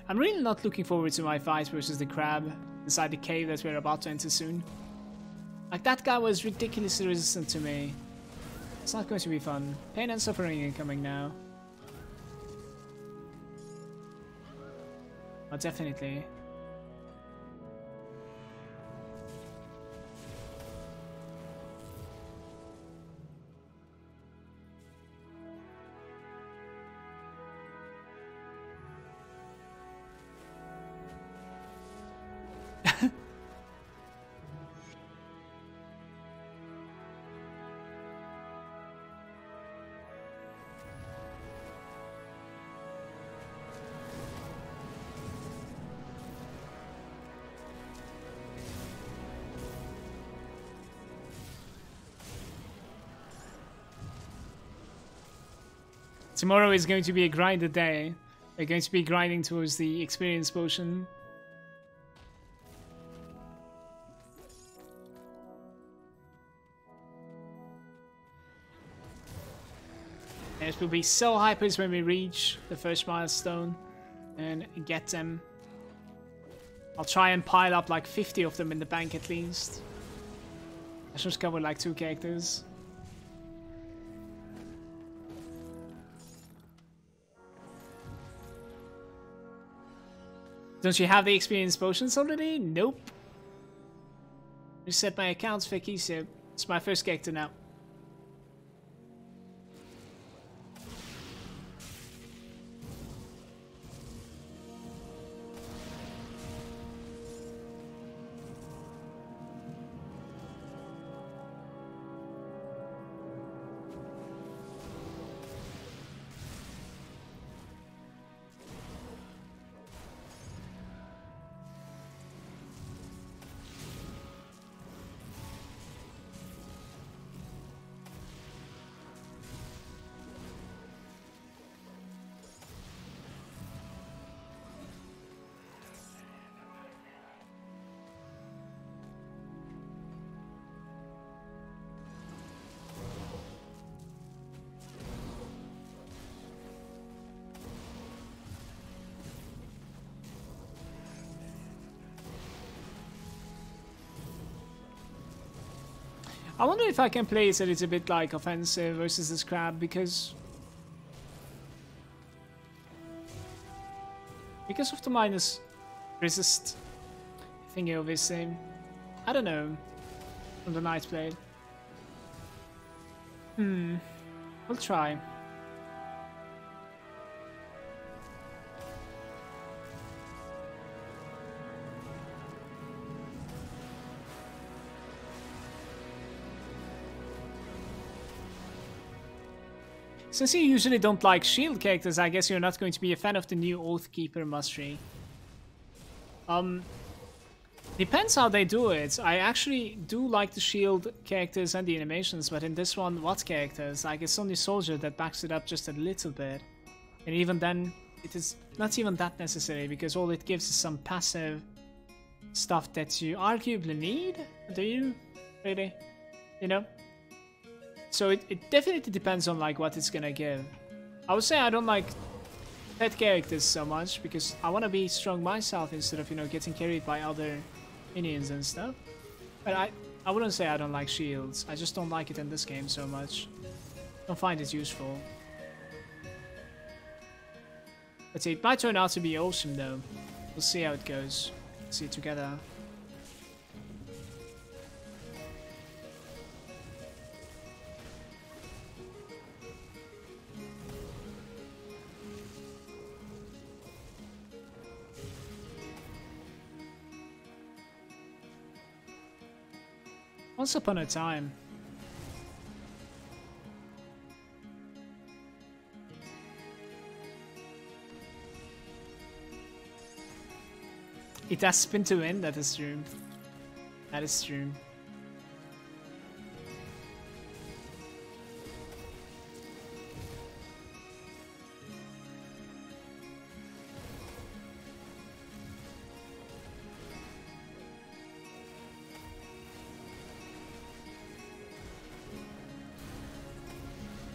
I'm really not looking forward to my fight versus the crab inside the cave that we're about to enter soon. Like, that guy was ridiculously resistant to me. It's not going to be fun. Pain and suffering incoming now. Oh, definitely. Tomorrow is going to be a grinder day. We're going to be grinding towards the experience potion. And it will be so hypers when we reach the first milestone and get them. I'll try and pile up like 50 of them in the bank at least. I should cover like 2 characters. Don't you have the experience potions already? Nope. Reset my accounts, Vicky, so it's my first character now. I wonder if I can play it a little bit like offensive versus this crab because of the minus resist thingy of his same. I don't know. From the Nightblade. We'll try. Since you usually don't like shield characters, I guess you're not going to be a fan of the new Oathkeeper mastery. Depends how they do it. I actually do like the shield characters and the animations, but in this one, what characters? Like, it's only Soldier that backs it up just a little bit. And even then, it is not even that necessary, because all it gives is some passive stuff that you arguably need. Do you? Really? You know? So it definitely depends on like what it's gonna give. I would say I don't like pet characters so much because I want to be strong myself instead of, you know, getting carried by other minions and stuff. But I wouldn't say I don't like shields. I just don't like it in this game so much. Don't find it useful. Let's see, it might turn out to be awesome though. We'll see how it goes. See it together. Once upon a time. It has spin to win, that is true. That is true.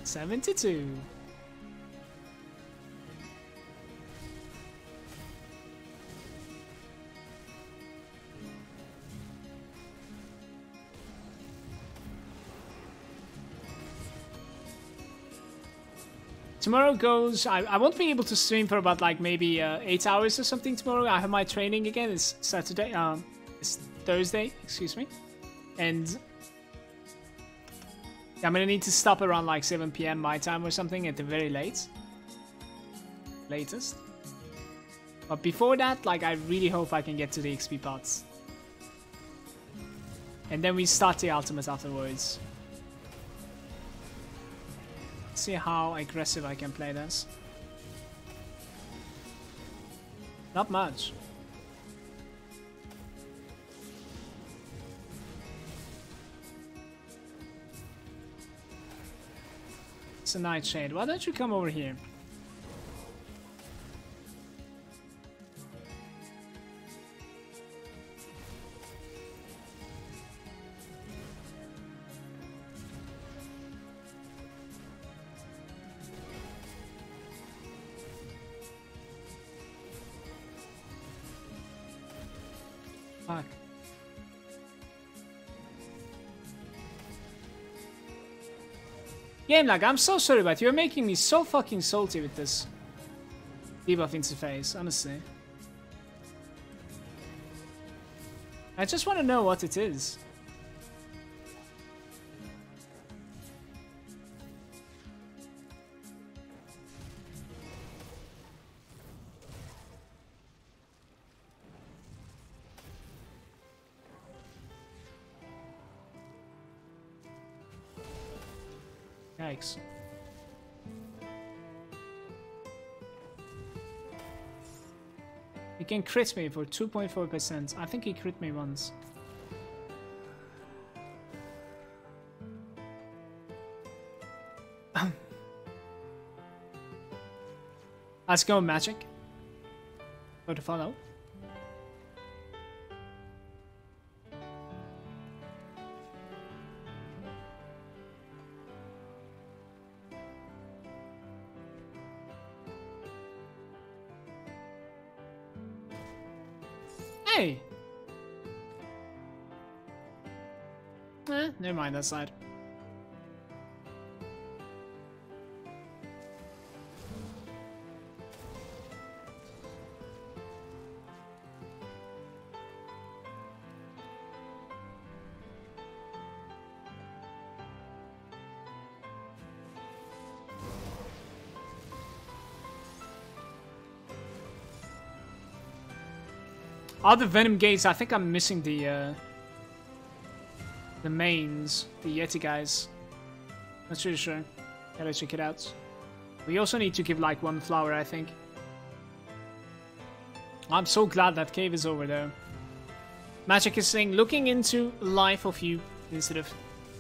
$72. Tomorrow goes, I won't be able to stream for about like maybe 8 hours or something tomorrow. I have my training again. It's Saturday, it's Thursday, excuse me. And I'm gonna need to stop around like 7 PM my time or something at the very latest. But before that, like I really hope I can get to the XP pots. And then we start the ultimate afterwards. See how aggressive I can play this. Not much. It's a Nightshade. Why don't you come over here? Fuck. Game lag, I'm so sorry, but you're making me so fucking salty with this debuff interface, honestly. I just want to know what it is. Yikes. He can crit me for 2.4%. I think he crit me once. Let's go, Magic. Go to follow. Hey! Never mind that side. All the Venom gates, I think I'm missing the mains, the Yeti guys. Not really sure. Gotta check it out. We also need to give like one flower, I think. I'm so glad that cave is over there. Magic is saying, looking into life of you instead of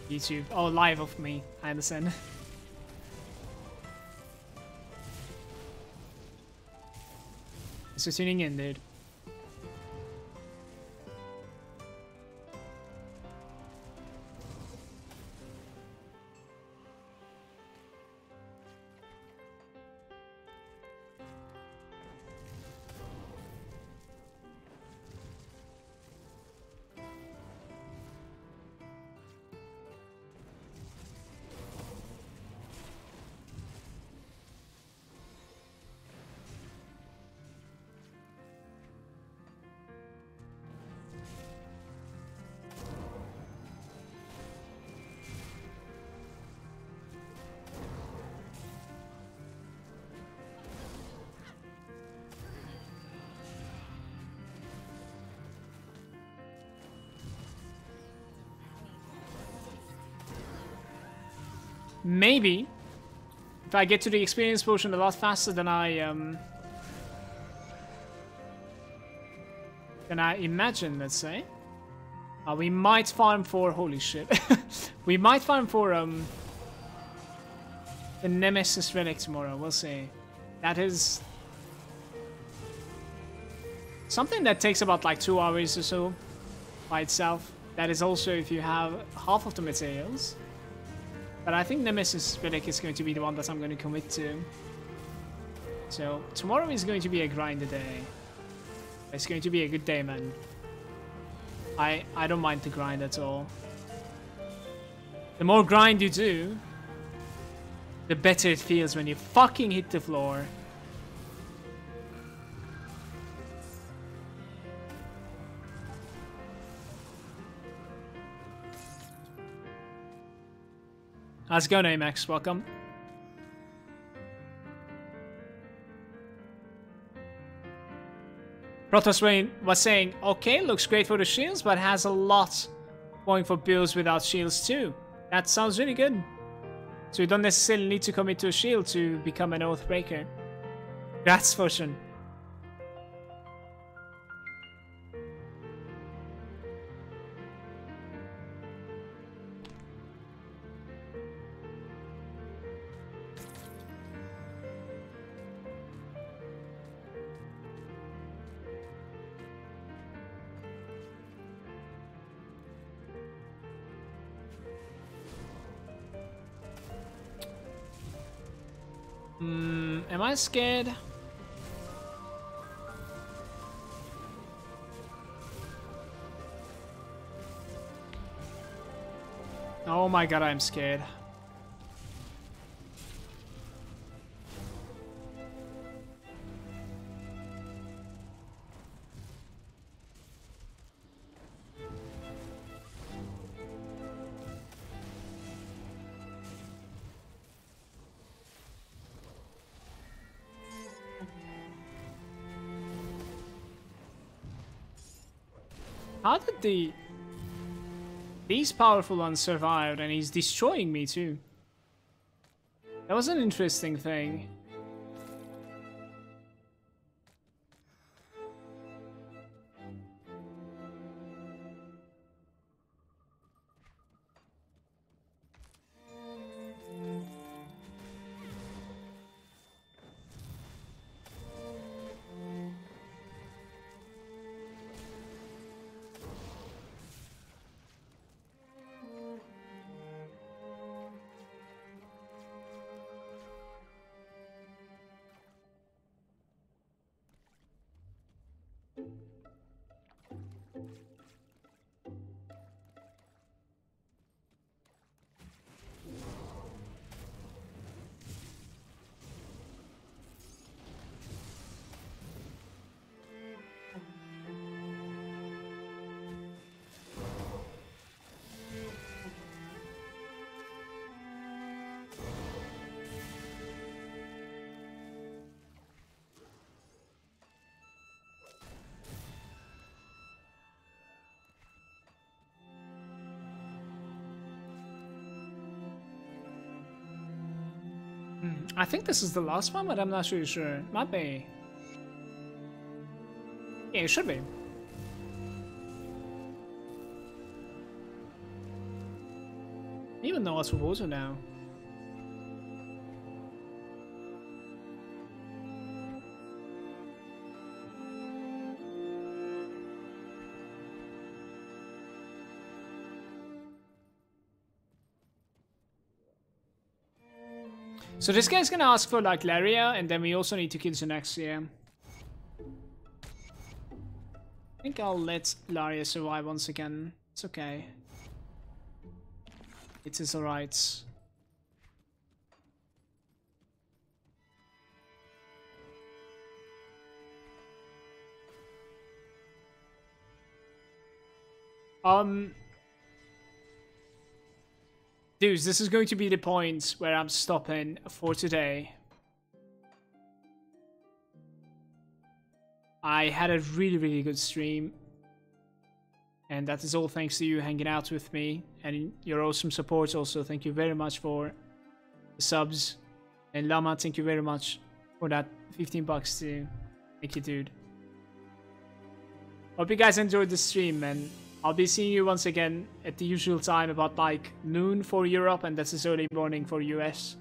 YouTube. Oh, live of me. I understand. Thanks for tuning in, dude. maybe if I get to the experience potion a lot faster than I imagine, let's say, we might farm for, holy shit, we might farm for the Nemesis relic tomorrow. We'll see. That is something that takes about like 2 hours or so by itself. That is also if you have half of the materials. But I think Nemesis relic is going to be the one that I'm going to commit to. So tomorrow is going to be a grind day. It's going to be a good day, man. I don't mind the grind at all. The more grind you do, the better it feels when you fucking hit the floor. How's it going, Amax? Welcome. Protoss Wayne was saying, okay, looks great for the shields, but has a lot going for builds without shields too. That sounds really good. So you don't necessarily need to commit to a shield to become an Oathbreaker. That's for sure. Am I scared? Oh my god, I'm scared. How did these powerful ones survive, and he's destroying me too? That was an interesting thing. I think this is the last one, but I'm not really sure. Might be. Yeah, it should be. I even know what's for water now. So this guy's gonna ask for like Laria, and then we also need to kill Xanaxia. I think I'll let Laria survive once again. It's okay. It is alright. Dudes, this is going to be the point where I'm stopping for today. I had a really good stream. And that is all thanks to you hanging out with me and your awesome support also. Thank you very much for subs. And Llama, thank you very much for that 15 bucks too. Thank you, dude. Hope you guys enjoyed the stream, and I'll be seeing you once again at the usual time, about like noon for Europe, and that's this early morning for US.